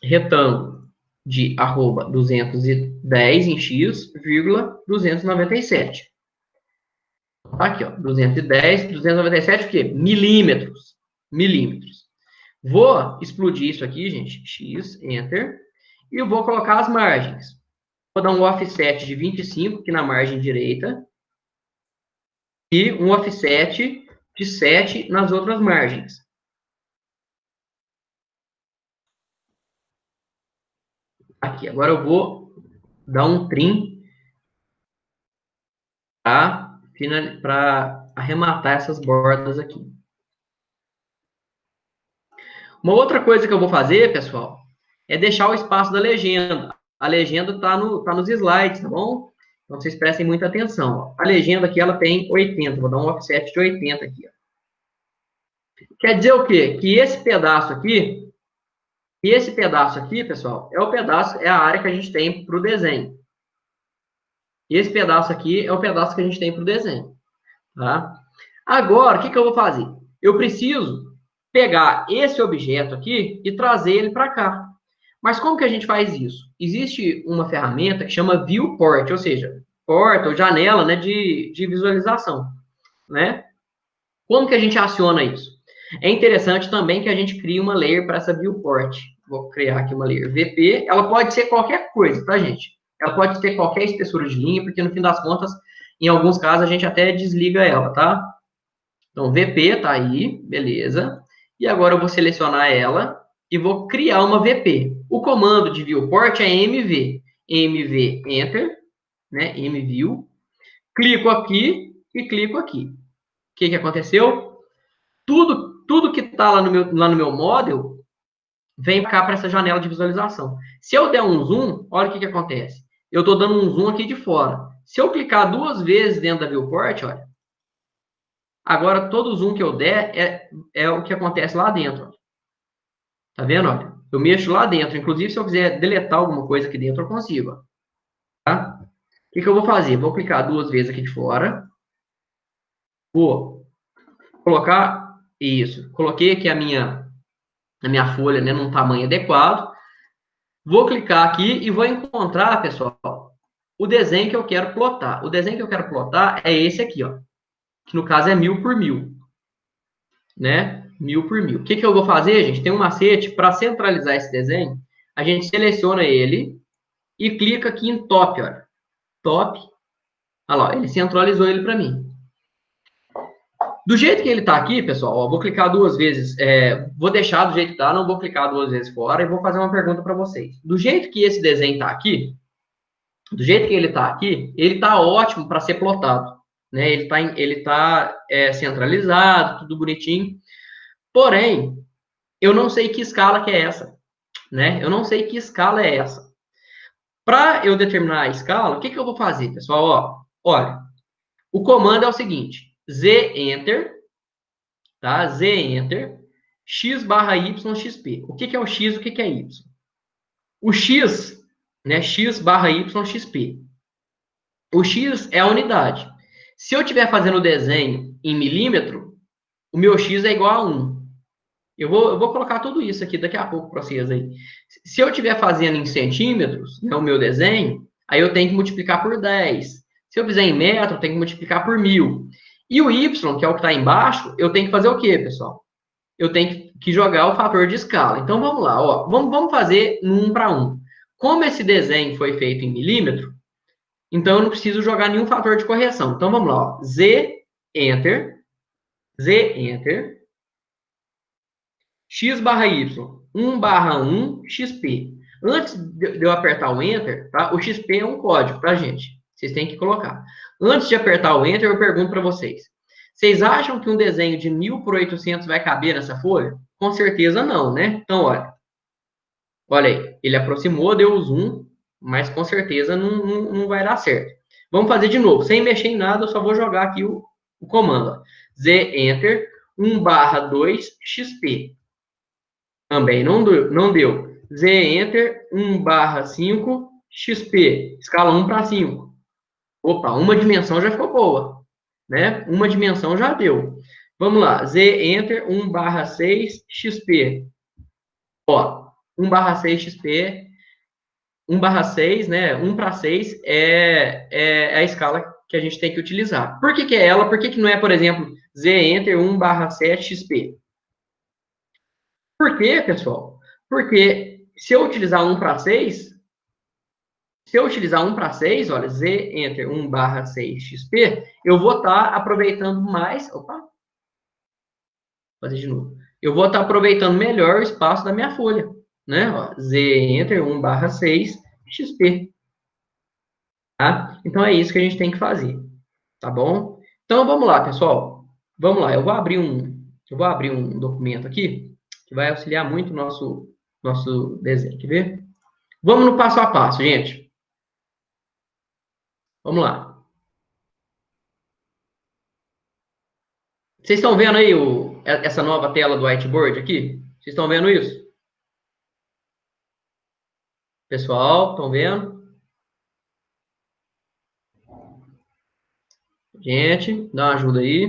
retângulo de arroba 210 em x, vírgula 297. Aqui, ó, 297 o quê? Milímetros. Milímetros. Vou explodir isso aqui, gente, x, enter, e eu vou colocar as margens. Vou dar um offset de 25 aqui na margem direita, e um offset de 7 nas outras margens. Aqui, agora eu vou dar um trim para arrematar essas bordas aqui. Uma outra coisa que eu vou fazer, pessoal, é deixar o espaço da legenda. A legenda está nos slides, tá bom? Então, vocês prestem muita atenção. Ó. A legenda aqui, ela tem 80. Vou dar um offset de 80 aqui. Ó. Quer dizer o quê? Que esse pedaço aqui, pessoal, é a área que a gente tem para o desenho. E esse pedaço aqui é o pedaço que a gente tem para o desenho. Tá? Agora, o que eu vou fazer? Eu preciso pegar esse objeto aqui e trazer ele para cá. Mas como que a gente faz isso? Existe uma ferramenta que chama Viewport, ou seja, porta ou janela, né, de visualização, né? Como que a gente aciona isso? É interessante também que a gente crie uma layer para essa Viewport. Vou criar aqui uma layer VP. Ela pode ser qualquer coisa, tá, gente? Ela pode ter qualquer espessura de linha, porque no fim das contas, em alguns casos, a gente até desliga ela, tá? Então, VP tá aí, beleza. E agora eu vou selecionar ela e vou criar uma VP. O comando de viewport é MV. MV Enter, né? MView. Clico aqui e clico aqui. O que aconteceu? Tudo que está lá no meu model vem para cá para essa janela de visualização. Se eu der um zoom, olha o que acontece. Eu estou dando um zoom aqui de fora. Se eu clicar 2 vezes dentro da viewport, olha, agora todo zoom que eu der é o que acontece lá dentro. Ó. Tá vendo? Olha, eu mexo lá dentro. Inclusive, se eu quiser deletar alguma coisa aqui dentro, eu consigo. Ó. Tá? O que eu vou fazer? Vou clicar 2 vezes aqui de fora. Vou colocar isso. Coloquei aqui a minha folha, né, num tamanho adequado. Vou clicar aqui e vou encontrar, pessoal, o desenho que eu quero plotar. O desenho que eu quero plotar é esse aqui, ó. Que no caso é 1000 por 1000. Né? 1000 por 1000. O que eu vou fazer, gente? Tem um macete para centralizar esse desenho. A gente seleciona ele e clica aqui em top, olha. Top. Olha lá, ele centralizou ele para mim. Do jeito que ele está aqui, pessoal, ó, vou clicar 2 vezes, vou deixar do jeito que está, não vou clicar 2 vezes fora e vou fazer uma pergunta para vocês. Do jeito que esse desenho está aqui, do jeito que ele está aqui, ele está ótimo para ser plotado. Né? Ele tá centralizado, tudo bonitinho. Porém, eu não sei que escala que é essa. Né? Eu não sei que escala é essa. Para eu determinar a escala, o que eu vou fazer, pessoal? Ó, olha, o comando é o seguinte, Z-Enter, tá? Z-Enter, X barra Y, XP. O que é o X, o que é Y? O X, né? X barra Y, XP. O X é a unidade. Se eu estiver fazendo o desenho em milímetro, o meu X é igual a 1. Eu vou colocar tudo isso aqui daqui a pouco para vocês aí. Se eu estiver fazendo em centímetros, né, o meu desenho, aí eu tenho que multiplicar por 10. Se eu fizer em metro, eu tenho que multiplicar por 1000. E o Y, que é o que está embaixo, eu tenho que fazer o quê, pessoal? Eu tenho que jogar o fator de escala. Então, vamos lá. Ó, vamos fazer no 1 para 1. Como esse desenho foi feito em milímetro, então eu não preciso jogar nenhum fator de correção. Então, vamos lá. Ó. Z, Enter. Z, Enter. X barra Y, 1 barra 1, XP. Antes de eu apertar o Enter, tá? O XP é um código, tá, gente? Vocês têm que colocar. Antes de apertar o Enter, eu pergunto para vocês. Vocês acham que um desenho de 1000 por 800 vai caber nessa folha? Com certeza não, né? Então, olha. Olha aí. Ele aproximou, deu o zoom, mas com certeza não vai dar certo. Vamos fazer de novo. Sem mexer em nada, eu só vou jogar aqui o comando. Ó. Z, Enter, 1 barra 2, XP. Também não deu. Z, Enter, 1 barra 5, XP. Escala 1 para 5. Opa, uma dimensão já ficou boa. Né? Uma dimensão já deu. Vamos lá. Z, Enter, 1 barra 6, XP. Ó, 1 barra 6 XP. 1 barra 6, né? 1 para 6 é a escala que a gente tem que utilizar. Por que é ela? Por que não é, por exemplo, Z, Enter, 1 barra 7 XP? Por quê, pessoal? Porque se eu utilizar 1 para 6, olha, Z, Enter, 1 barra 6 XP, eu vou estar aproveitando mais... Opa! Vou fazer de novo. Eu vou estar aproveitando melhor o espaço da minha folha. né? Ó, Z enter 1/6 XP, tá? Então é isso que a gente tem que fazer, tá bom? Então vamos lá, pessoal. Vamos lá, eu vou abrir um documento aqui que vai auxiliar muito o nosso desenho, quer ver? Vamos no passo a passo, gente. Vamos lá. Vocês estão vendo aí essa nova tela do whiteboard aqui? Vocês estão vendo isso? Pessoal, estão vendo? Gente, dá uma ajuda aí.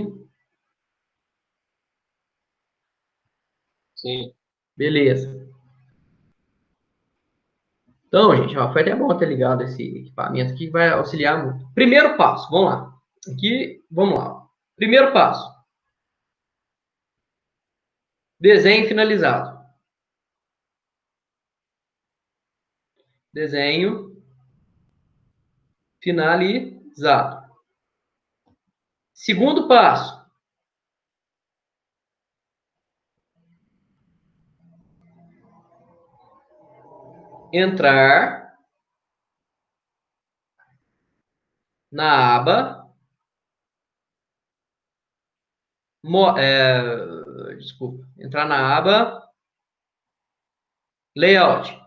Sim. Beleza. Então, gente, ó, foi até bom ter ligado esse equipamento aqui, que vai auxiliar muito. Primeiro passo, vamos lá. Aqui, vamos lá. Primeiro passo. Desenho finalizado. Desenho finalizado. Segundo passo. Entrar na aba desculpa, entrar na aba Layout.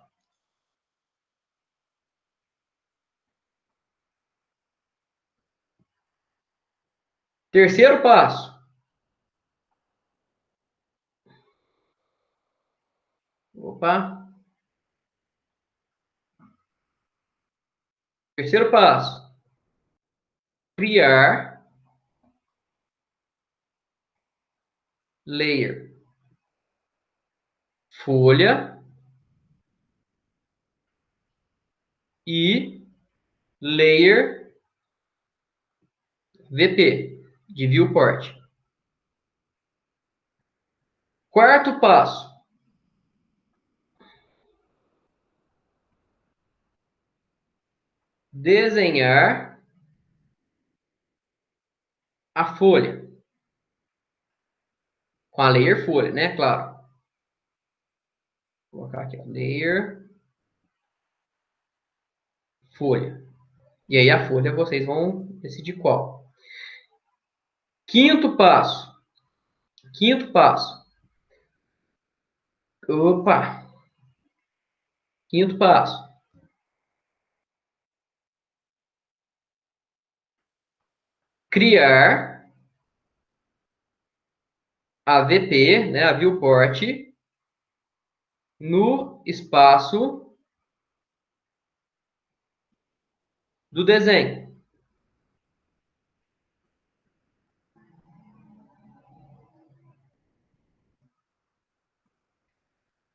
Terceiro passo. Opa. Terceiro passo. Criar layer. Folha e layer VP de viewport. Quarto passo. Desenhar a folha. Com a layer folha, né? Claro. Vou colocar aqui, layer folha. E aí a folha vocês vão decidir qual. Quinto passo. Quinto passo. Opa! Quinto passo. Criar a VP, né, a viewport, no espaço do desenho.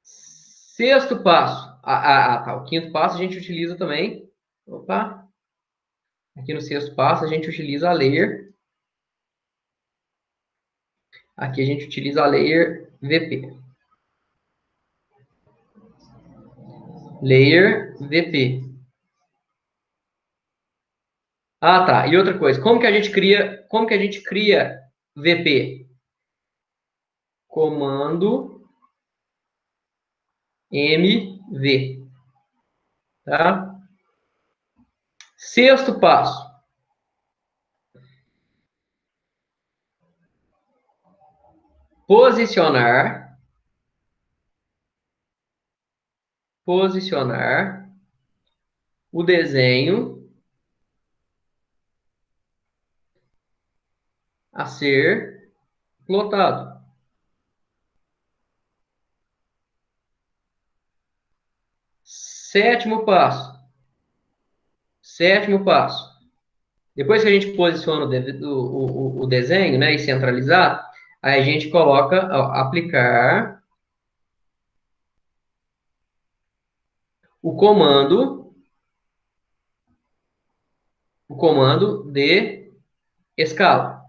Sexto passo. Tá. O quinto passo a gente utiliza também. Opa! Aqui no sexto passo a gente utiliza a layer. Aqui a gente utiliza a layer VP. Layer VP. Ah, tá. E outra coisa, como que a gente cria VP? Comando MV, tá? Sexto passo. Posicionar o desenho a ser plotado. Sétimo passo. Sétimo passo. Depois que a gente posiciona o desenho, né, e centralizar, aí a gente coloca, ó, aplicar o comando de escala.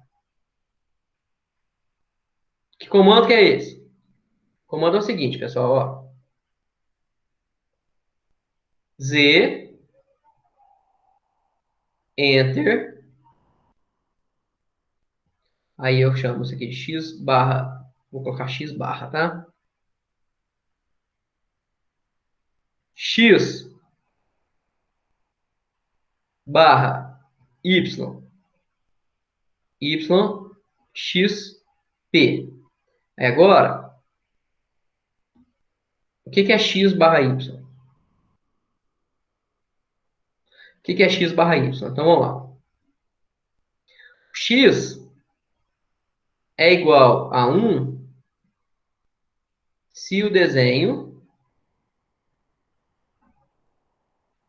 Que comando que é esse? O comando é o seguinte, pessoal, ó. Z, Enter. Aí eu chamo isso aqui de X barra. Vou colocar X barra, tá? x barra y, x, p. Agora, o que é x barra y? O que é x barra y? Então, vamos lá. X é igual a 1 se o desenho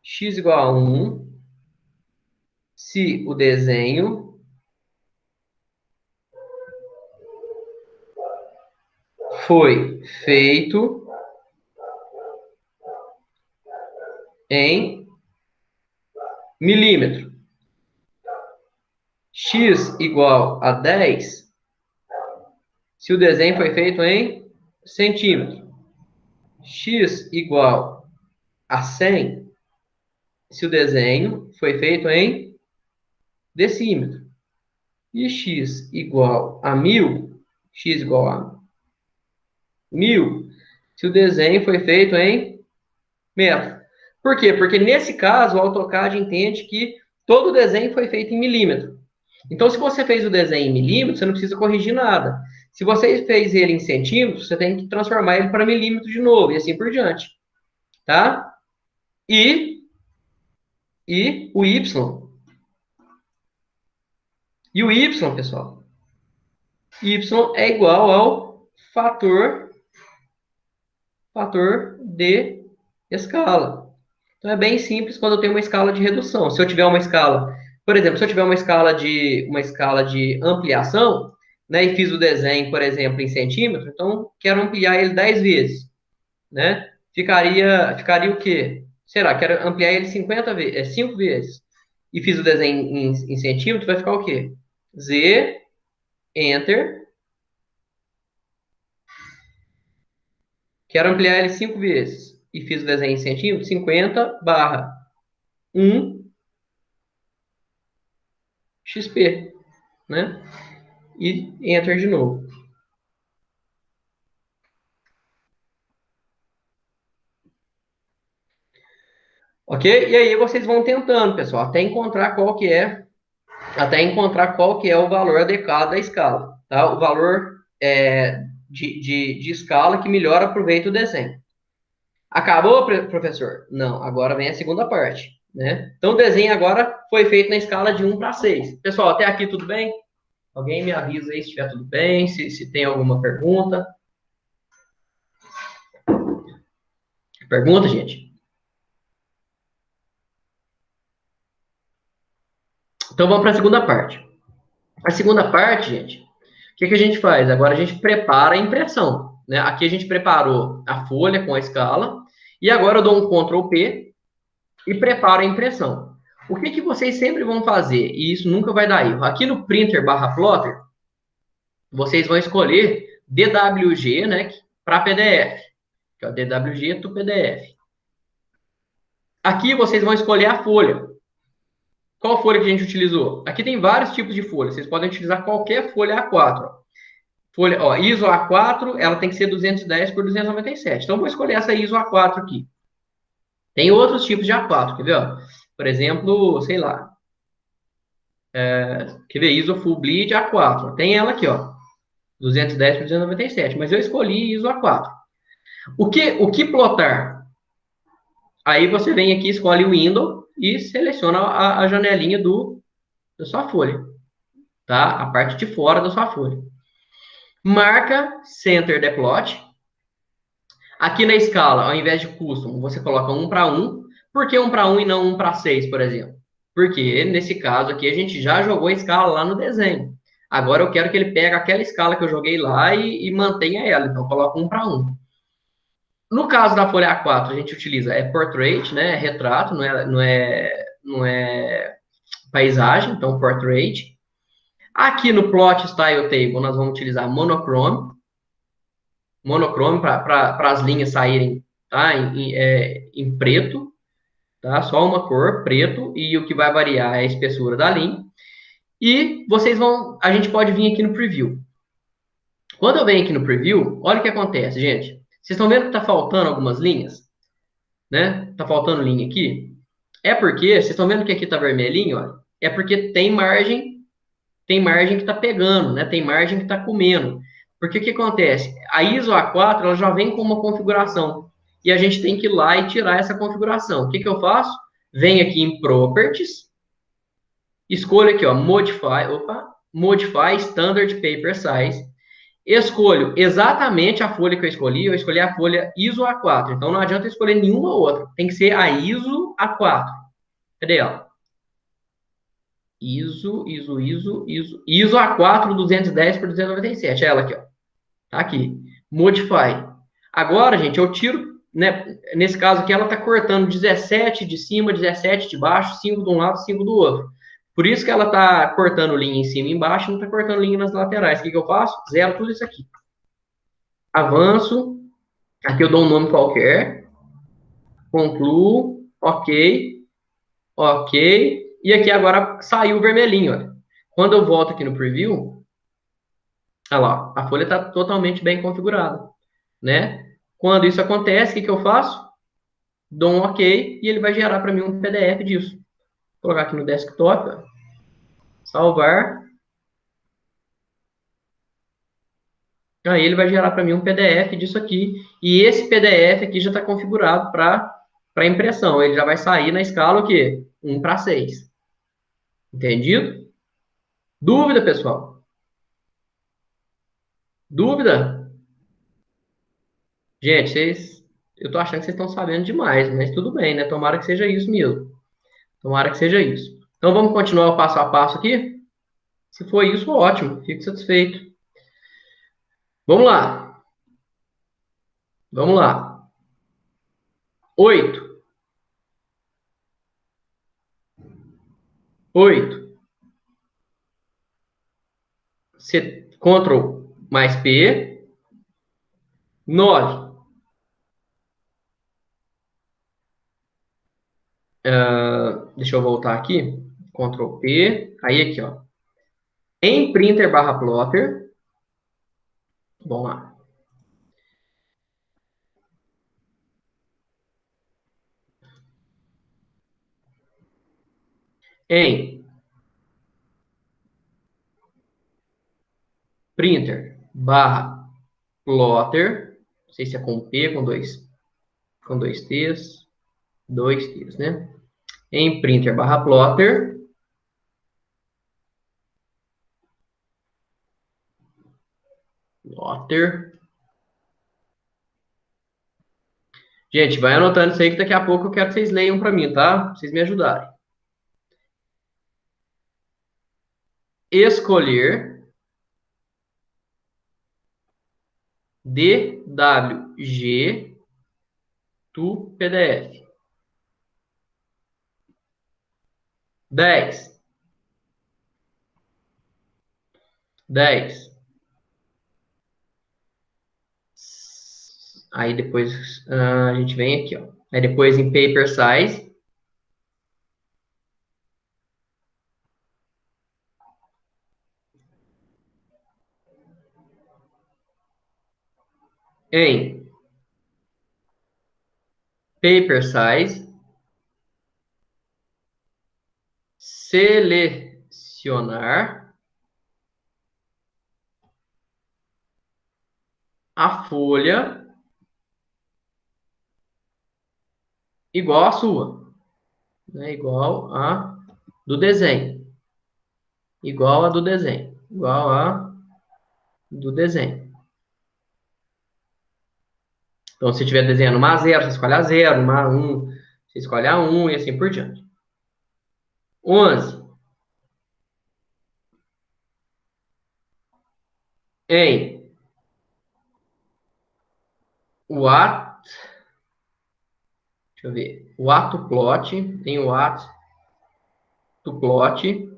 x igual a 1 se o desenho foi feito em milímetro. X igual a 10 se o desenho foi feito em centímetro. X igual a 100 se o desenho foi feito em decímetro. E x igual a 1000, x igual a 1000 se o desenho foi feito em metro. Por quê? Porque nesse caso o AutoCAD entende que todo o desenho foi feito em milímetro. Então, se você fez o desenho em milímetro, você não precisa corrigir nada. Se você fez ele em centímetros, você tem que transformar ele para milímetro de novo, e assim por diante. Tá? E o Y. E o Y, pessoal? Y é igual ao fator de escala. Então, é bem simples quando eu tenho uma escala de redução. Se eu tiver uma escala, por exemplo, se eu tiver uma escala de ampliação, né, e fiz o desenho, por exemplo, em centímetro, então quero ampliar ele 10 vezes, né? Ficaria o quê? Será? Quero ampliar ele 50 vezes, 5 vezes. E fiz o desenho em centímetro, vai ficar o quê? Z, Enter. Quero ampliar ele 5 vezes. E fiz o desenho em centímetros, 50 barra 1 XP, né? E Enter de novo. Ok? E aí vocês vão tentando, pessoal, até encontrar qual que é o valor adequado da escala, tá? O valor de escala que melhor aproveita o desenho. Acabou, professor? Não, agora vem a segunda parte, né? Então, o desenho agora foi feito na escala de 1 para 6. Pessoal, até aqui tudo bem? Alguém me avisa aí se estiver tudo bem, se tem alguma pergunta. Pergunta, gente? Então, vamos para a segunda parte. A segunda parte, gente, o que a gente faz? Agora a gente prepara a impressão, né? Aqui a gente preparou a folha com a escala, e agora eu dou um Ctrl P e preparo a impressão. O que vocês sempre vão fazer, e isso nunca vai dar erro, aqui no printer barra plotter, vocês vão escolher DWG, né, para PDF, que é o DWG to PDF. Aqui vocês vão escolher a folha. Qual folha que a gente utilizou? Aqui tem vários tipos de folha, vocês podem utilizar qualquer folha A4. Folha, ó, ISO A4, ela tem que ser 210 por 297. Então, vou escolher essa ISO A4 aqui. Tem outros tipos de A4, quer ver? Ó? Por exemplo, sei lá. Quer ver? ISO Full Bleed A4. Tem ela aqui, ó. 210 por 297. Mas eu escolhi ISO A4. O que plotar? Aí você vem aqui, escolhe o Window e seleciona a janelinha da sua folha. Tá? A parte de fora da sua folha. Marca Center the Plot. Aqui na escala, ao invés de custom, você coloca 1 para 1. Por que 1 para 1 e não 1 para 6, por exemplo? Porque, nesse caso aqui, a gente já jogou a escala lá no desenho. Agora eu quero que ele pegue aquela escala que eu joguei lá e mantenha ela. Então, coloca 1 para 1. No caso da folha A4, a gente utiliza portrait, né? Retrato, não é paisagem, então portrait. Aqui no Plot Style Table, nós vamos utilizar monochrome para as linhas saírem, tá, em preto, tá? Só uma cor, preto, e o que vai variar é a espessura da linha. E a gente pode vir aqui no preview. Quando eu venho aqui no preview, olha o que acontece, gente. Vocês estão vendo que está faltando algumas linhas? né? Tá faltando linha aqui. É porque, vocês estão vendo que aqui tá vermelhinho, ó? É porque tem margem que tá pegando, né? Tem margem que tá comendo. Porque o que acontece? A ISO A4, ela já vem com uma configuração. E a gente tem que ir lá e tirar essa configuração. O que eu faço? Venho aqui em Properties, escolho aqui, ó, Modify Standard Paper Size. Escolho exatamente a folha que eu escolhi a folha ISO A4. Então não adianta eu escolher nenhuma outra. Tem que ser a ISO A4. Cadê ela? ISO A4 210 por 297. É ela aqui, ó. Tá aqui. Modify. Agora, gente, eu tiro, né? Nesse caso aqui, ela tá cortando 17 de cima, 17 de baixo, 5 de um lado, 5 do outro. Por isso que ela tá cortando linha em cima e embaixo, não tá cortando linha nas laterais. O que eu faço? Zero tudo isso aqui. Avanço. Aqui eu dou um nome qualquer. Concluo. Ok. Ok. E aqui agora saiu o vermelhinho, olha. Quando eu volto aqui no preview, olha lá, a folha está totalmente bem configurada, né? Quando isso acontece, o que eu faço? Dou um OK e ele vai gerar para mim um PDF disso. Vou colocar aqui no desktop, ó, salvar. Aí ele vai gerar para mim um PDF disso aqui. E esse PDF aqui já está configurado para impressão. Ele já vai sair na escala o quê? 1:6. Entendido? Dúvida, pessoal? Dúvida? Gente, eu tô achando que vocês estão sabendo demais, mas tudo bem, né? Tomara que seja isso mesmo. Tomara que seja isso. Então vamos continuar o passo a passo aqui? Se for isso, ótimo. Fico satisfeito. Vamos lá. Vamos lá. 8. 8. Ctrl mais P. 9. Deixa eu voltar aqui. Ctrl P. Aí aqui, ó. Em printer barra plotter. Vamos lá. Em printer barra plotter. Não sei se é com P, com dois T's. Dois T's, né? Em printer barra plotter. Plotter. Gente, vai anotando isso aí que daqui a pouco eu quero que vocês leiam para mim, tá? Pra vocês me ajudarem. Escolher DWG to PDF. 10. 10. Aí depois a gente vem aqui, ó. Aí depois em paper size. Em paper size. Selecionar a folha igual a sua, né? Igual a do desenho. Igual a do desenho. Igual a do desenho. Então, se estiver desenhando uma A0, você escolhe a 0, uma A1, você escolhe a 1 e assim por diante. 11. Em what, deixa eu ver, o ato plot, tem o ato plot,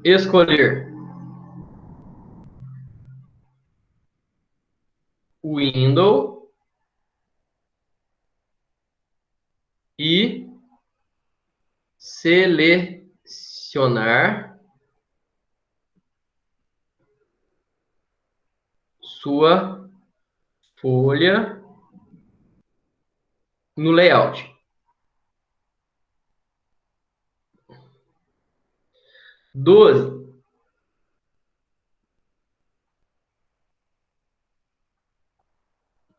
escolher window e selecionar sua folha no layout. 12.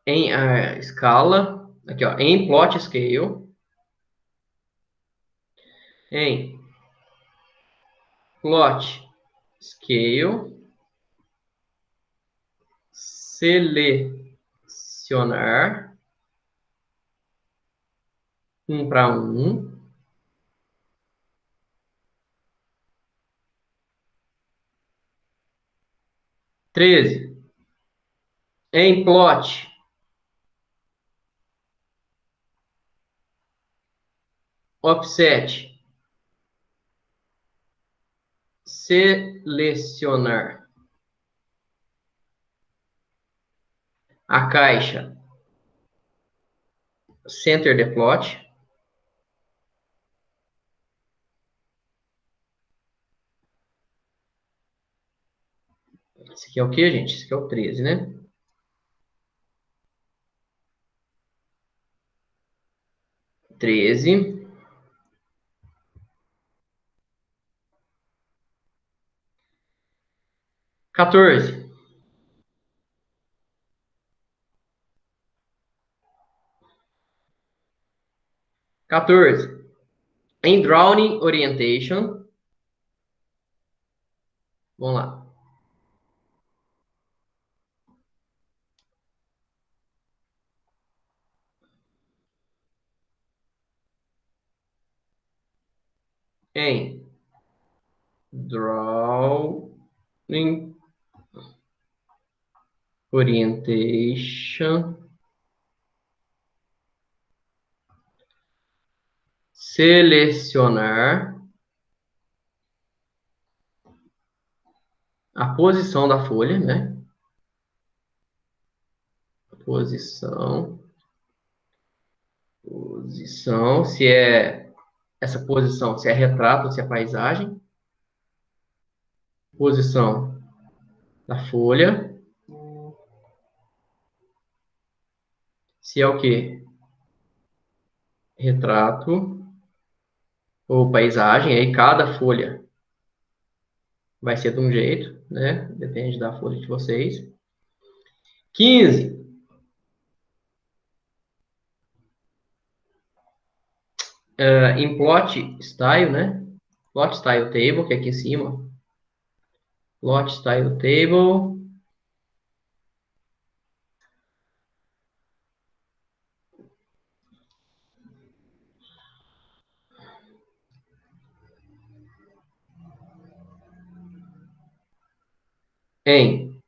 Em escala, aqui ó, em plot scale, em plot scale, selecionar 1:1. 13. Em plot offset, selecionar a caixa center the plot. Esse aqui é o que, gente? Esse aqui é o 13, né? 13. 14. 14. Em drawing orientation. Vamos lá. Em drawing orientation, selecionar a posição da folha, né? Posição, se é essa posição, se é retrato, se é paisagem. Posição da folha, se é o que? Retrato ou paisagem, aí cada folha vai ser de um jeito, né? Depende da folha de vocês. 15. Em plot style, né? Plot style table, que é aqui em cima. Plot style table. Em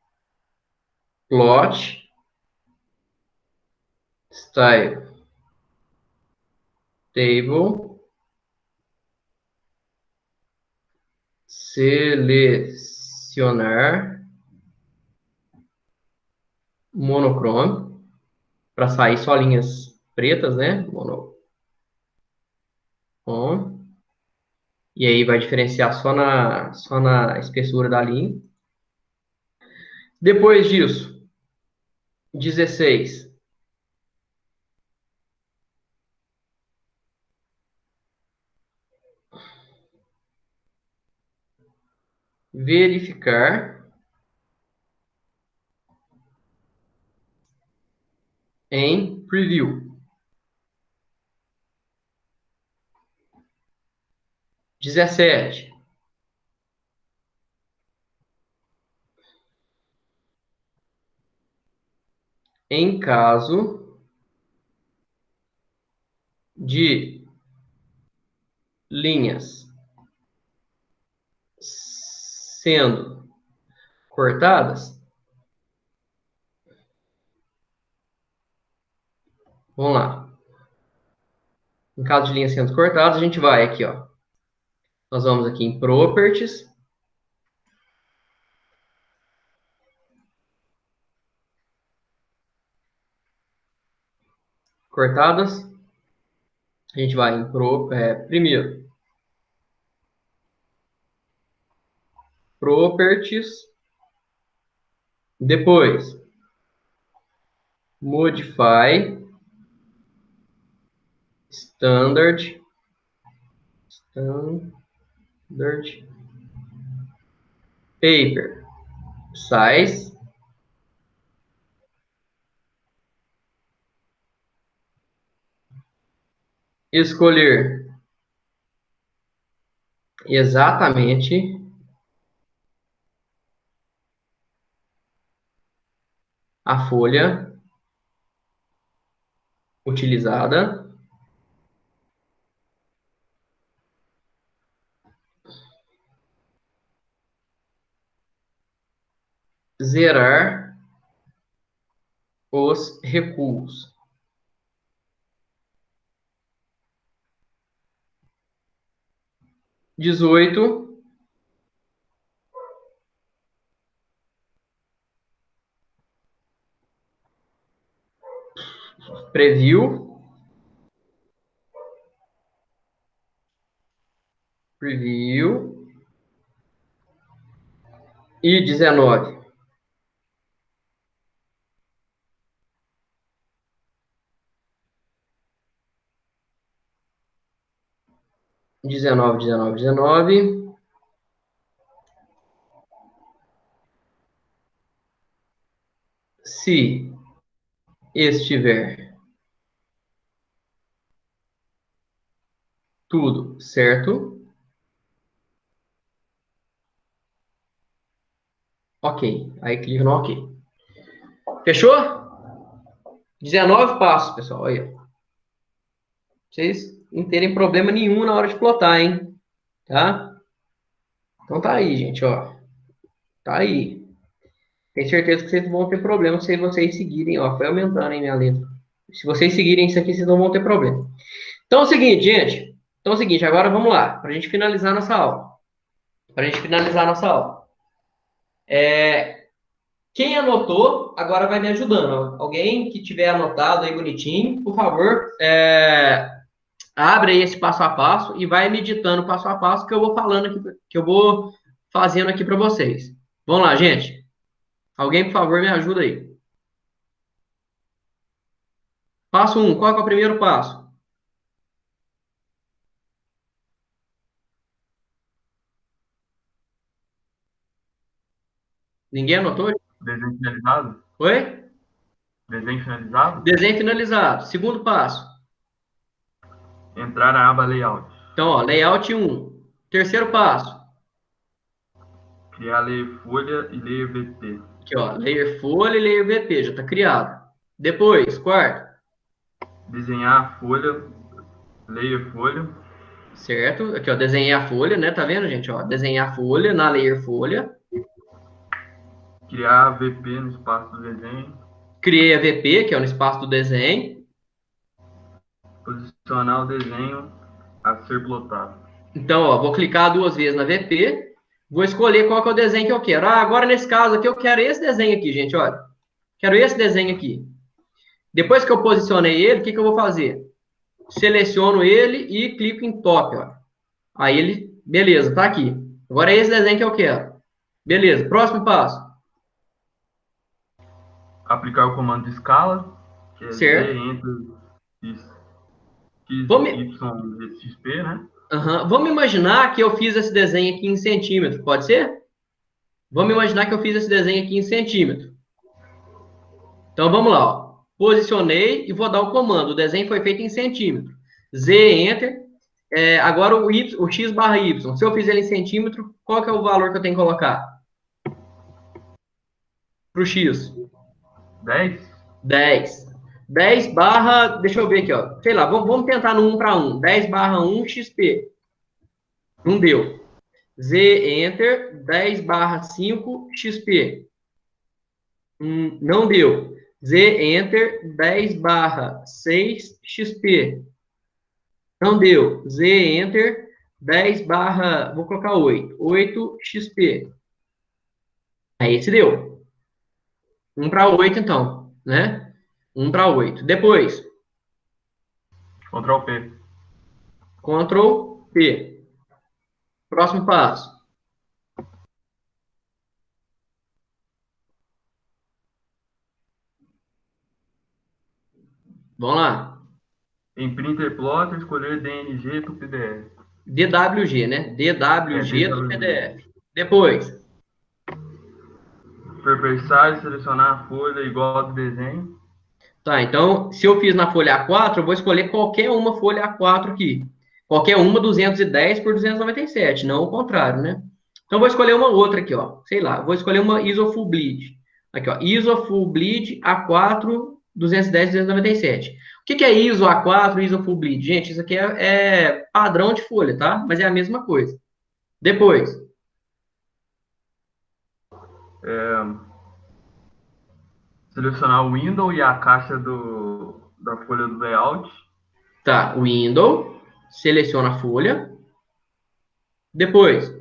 plot style table, selecionar monochrome, para sair só linhas pretas, né? Monochrome. E aí vai diferenciar só na espessura da linha. Depois disso, 16. Verificar em preview. 17. Em caso de linhas sendo cortadas, vamos lá. Em caso de linhas sendo cortadas, a gente vai aqui, ó. Nós vamos aqui em Properties. Cortadas. A gente vai em primeiro. Properties. Depois. Modify standard paper size escolher exatamente a folha utilizada, zerar os recuos. Dezoito, preview e 19. 19. Se estiver tudo certo, ok. Aí clica no ok. Fechou? 19 passos, pessoal. Aí, ó. Pra vocês não terem problema nenhum na hora de plotar, hein? Tá? Então tá aí, gente, ó. Tá aí. Tenho certeza que vocês não vão ter problema se vocês seguirem, ó. Foi aumentando, hein, minha letra. Se vocês seguirem isso aqui, vocês não vão ter problema. Então é o seguinte, gente. Então é o seguinte, agora vamos lá. Pra gente finalizar nossa aula. Pra gente finalizar nossa aula. Quem anotou, agora vai me ajudando. Alguém que tiver anotado aí bonitinho, por favor, abre aí esse passo a passo e vai meditando passo a passo que eu vou falando aqui, que eu vou fazendo aqui para vocês. Vamos lá, gente. Alguém, por favor, me ajuda aí. Passo 1, qual é o primeiro passo? Ninguém anotou? Desenho finalizado? Oi? Desenho finalizado? Desenho finalizado. Segundo passo. Entrar na aba Layout. Então, ó, layout 1. Terceiro passo. Criar layer folha e layer VP. Aqui, ó, layer folha e layer VP, já está criado. Depois, quarto. Desenhar a folha, layer folha. Certo? Aqui, ó, desenhei a folha, né? Tá vendo, gente? Ó, desenhar a folha na layer folha. Criar a VP no espaço do desenho. Criei a VP, que é no espaço do desenho. Posicionar o desenho a ser plotado. Então, ó, vou clicar duas vezes na VP. Vou escolher qual que é o desenho que eu quero. Ah, agora nesse caso aqui eu quero esse desenho aqui, gente, olha. Quero esse desenho aqui. Depois que eu posicionei ele, o que que eu vou fazer? Seleciono ele e clico em top, ó. Aí ele, beleza, tá aqui. Agora é esse desenho que eu quero. Beleza, próximo passo. Aplicar o comando de escala, que é Z, Certo. Enter, X, Vamos, Y, XP, né? Vamos imaginar que eu fiz esse desenho aqui em centímetro, pode ser? Vamos imaginar que eu fiz esse desenho aqui em centímetro. Então vamos lá, ó. Posicionei e vou dar o comando. O desenho foi feito em centímetro. Z, Enter. Agora o X barra Y. Se eu fizer ele em centímetro, qual que é o valor que eu tenho que colocar? Para o X. 10. 10. 10 barra, deixa eu ver aqui, ó. Sei lá, vamos tentar no 1 para 1. 10 barra 1 XP. Não deu. Z, Enter. 10 barra 5 XP. Não deu. Z, Enter. 10 barra 6 XP. Não deu. Z, Enter. 10 barra, vou colocar 8. 8 XP. Aí esse deu. 1 para 8, então, né? 1 para 8. Depois, Ctrl P. Ctrl P. Próximo passo. Vamos lá. Em Printer Plotter, escolher DNG para o PDF. DWG, né? DWG do DWG. PDF. Depois. Perversar e selecionar a folha igual ao do desenho. Tá, então, se eu fiz na folha A4, eu vou escolher qualquer uma folha A4 aqui. Qualquer uma 210 por 297, não o contrário, né? Então, eu vou escolher uma outra aqui, ó. Sei lá, eu vou escolher uma ISO Full Bleed. Aqui, ó. ISO Full Bleed A4 210 297. O que que é ISO A4 ISO Full Bleed? Gente, isso aqui é padrão de folha, tá? Mas é a mesma coisa. Depois. Selecionar o window e a caixa da folha do layout. Tá, Window. Seleciona a folha. Depois.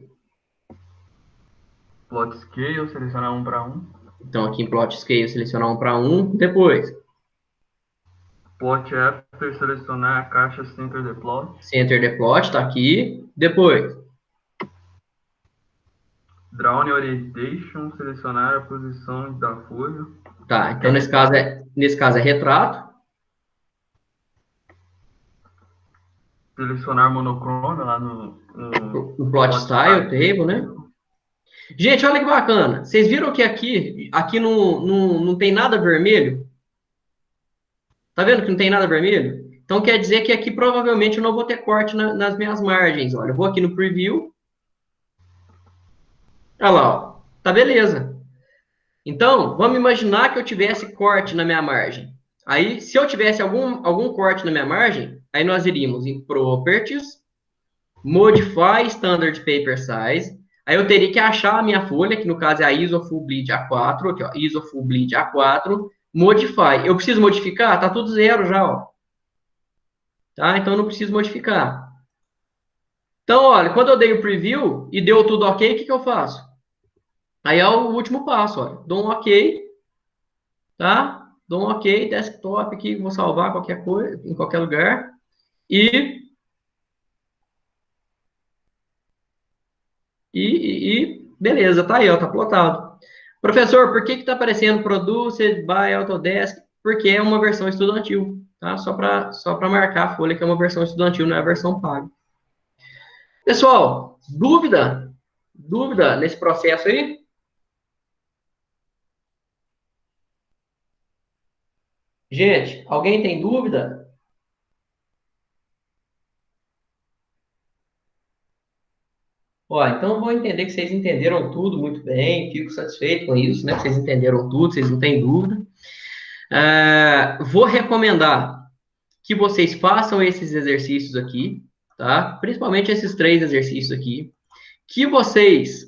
Plot scale, selecionar 1 para 1. Então, aqui em Plot Scale, selecionar 1 para 1. Depois. Plot after, selecionar a caixa center the plot. Center the Plot, tá aqui. Depois. Drawing orientation, selecionar a posição da folha. Tá, então nesse caso é retrato. Selecionar monochrome lá no O Plot Style Table, né? Gente, olha que bacana. Vocês viram que aqui não tem nada vermelho? Tá vendo que não tem nada vermelho? Então quer dizer que aqui provavelmente eu não vou ter corte nas minhas margens. Olha, eu vou aqui no Preview. Olha lá, ó. Tá beleza. Então, vamos imaginar que eu tivesse corte na minha margem. Aí, se eu tivesse algum corte na minha margem, aí nós iríamos em Properties, Modify Standard Paper Size. Aí eu teria que achar a minha folha, que no caso é a ISO Full Bleed A4, aqui, ó, ISO Full Bleed A4, Modify. Eu preciso modificar? Tá tudo zero já, ó. Tá? Então, eu não preciso modificar. Então, olha, quando eu dei o preview e deu tudo ok, o que eu faço? Aí é o último passo, olha. Dou um ok, tá? Dou um ok, desktop aqui, vou salvar qualquer coisa, em qualquer lugar. E beleza, tá aí, ó, tá plotado. Professor, por que tá aparecendo Produced by Autodesk? Porque é uma versão estudantil, tá? Só para marcar a folha que é uma versão estudantil, não é a versão paga. Pessoal, dúvida? Dúvida nesse processo aí? Gente, alguém tem dúvida? Ó, então eu vou entender que vocês entenderam tudo muito bem, fico satisfeito com isso, né? Que vocês entenderam tudo, vocês não têm dúvida. Vou recomendar que vocês façam esses exercícios aqui, tá? Principalmente esses 3 exercícios aqui. Que vocês,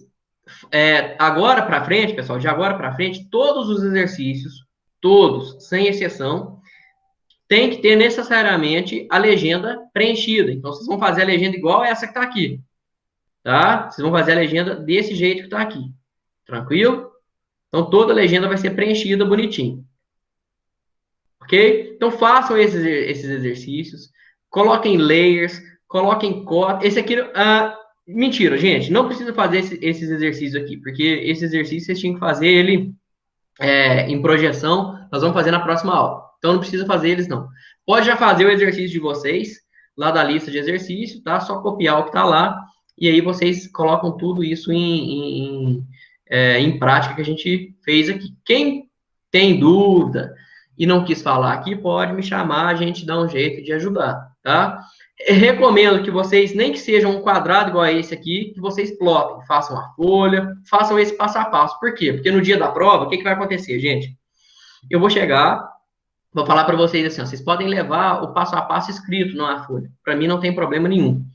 agora para frente, pessoal, de agora para frente, todos os exercícios, todos, sem exceção, tem que ter necessariamente a legenda preenchida. Então, vocês vão fazer a legenda igual essa que está aqui, tá? Vocês vão fazer a legenda desse jeito que está aqui. Tranquilo? Então, toda a legenda vai ser preenchida bonitinho. Ok? Então, façam esses exercícios. Coloquem layers, coloquem cota. Esse aqui... mentira, gente. Não precisa fazer esses exercícios aqui, porque esse exercício vocês tinham que fazer ele em projeção. Nós vamos fazer na próxima aula. Então, não precisa fazer eles, não. Pode já fazer o exercício de vocês, lá da lista de exercícios, tá? Só copiar o que está lá. E aí, vocês colocam tudo isso em prática que a gente fez aqui. Quem tem dúvida e não quis falar aqui, pode me chamar, a gente dá um jeito de ajudar, tá? Eu recomendo que vocês, nem que seja um quadrado igual a esse aqui, que vocês plotem, façam a folha, façam esse passo a passo. Por quê? Porque no dia da prova, o que vai acontecer, gente? Eu vou chegar, vou falar para vocês assim, ó, vocês podem levar o passo a passo escrito na folha. Para mim não tem problema nenhum.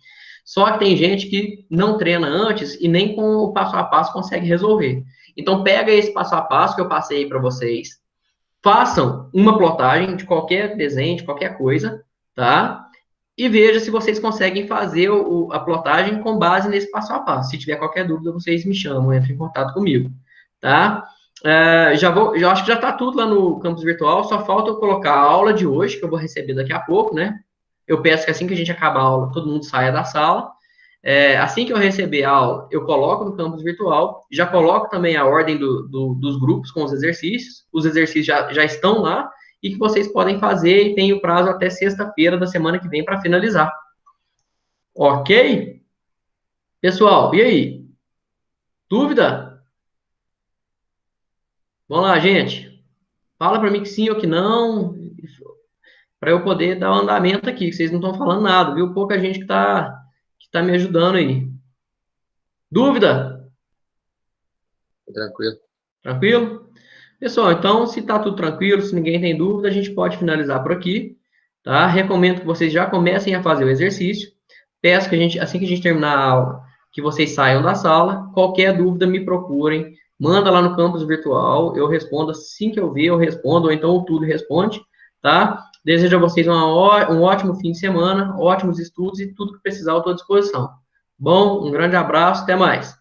Só que tem gente que não treina antes e nem com o passo a passo consegue resolver. Então pega esse passo a passo que eu passei para vocês, façam uma plotagem de qualquer desenho, de qualquer coisa, tá? E veja se vocês conseguem fazer a plotagem com base nesse passo a passo. Se tiver qualquer dúvida, vocês me chamam, entrem em contato comigo, tá? Já acho que já está tudo lá no campus virtual, só falta eu colocar a aula de hoje, que eu vou receber daqui a pouco, né? Eu peço que assim que a gente acabar a aula, todo mundo saia da sala. Assim que eu receber a aula, eu coloco no campus virtual, já coloco também a ordem dos grupos com os exercícios já estão lá, e que vocês podem fazer e tem o prazo até sexta-feira da semana que vem para finalizar. Ok? Pessoal, e aí? Dúvida? Vamos lá, gente. Fala para mim que sim ou que não, para eu poder dar um andamento aqui, que vocês não estão falando nada, viu? Pouca gente que tá me ajudando aí. Dúvida? Tranquilo. Tranquilo? Pessoal, então, se tá tudo tranquilo, se ninguém tem dúvida, a gente pode finalizar por aqui, tá? Recomendo que vocês já comecem a fazer o exercício. Peço que assim que a gente terminar a aula, que vocês saiam da sala. Qualquer dúvida, me procurem. Manda lá no campus virtual, eu respondo assim que eu ver, eu respondo, ou então o Tudo responde, tá? Desejo a vocês um ótimo fim de semana, ótimos estudos e tudo que precisar eu estou à disposição. Bom, um grande abraço, até mais.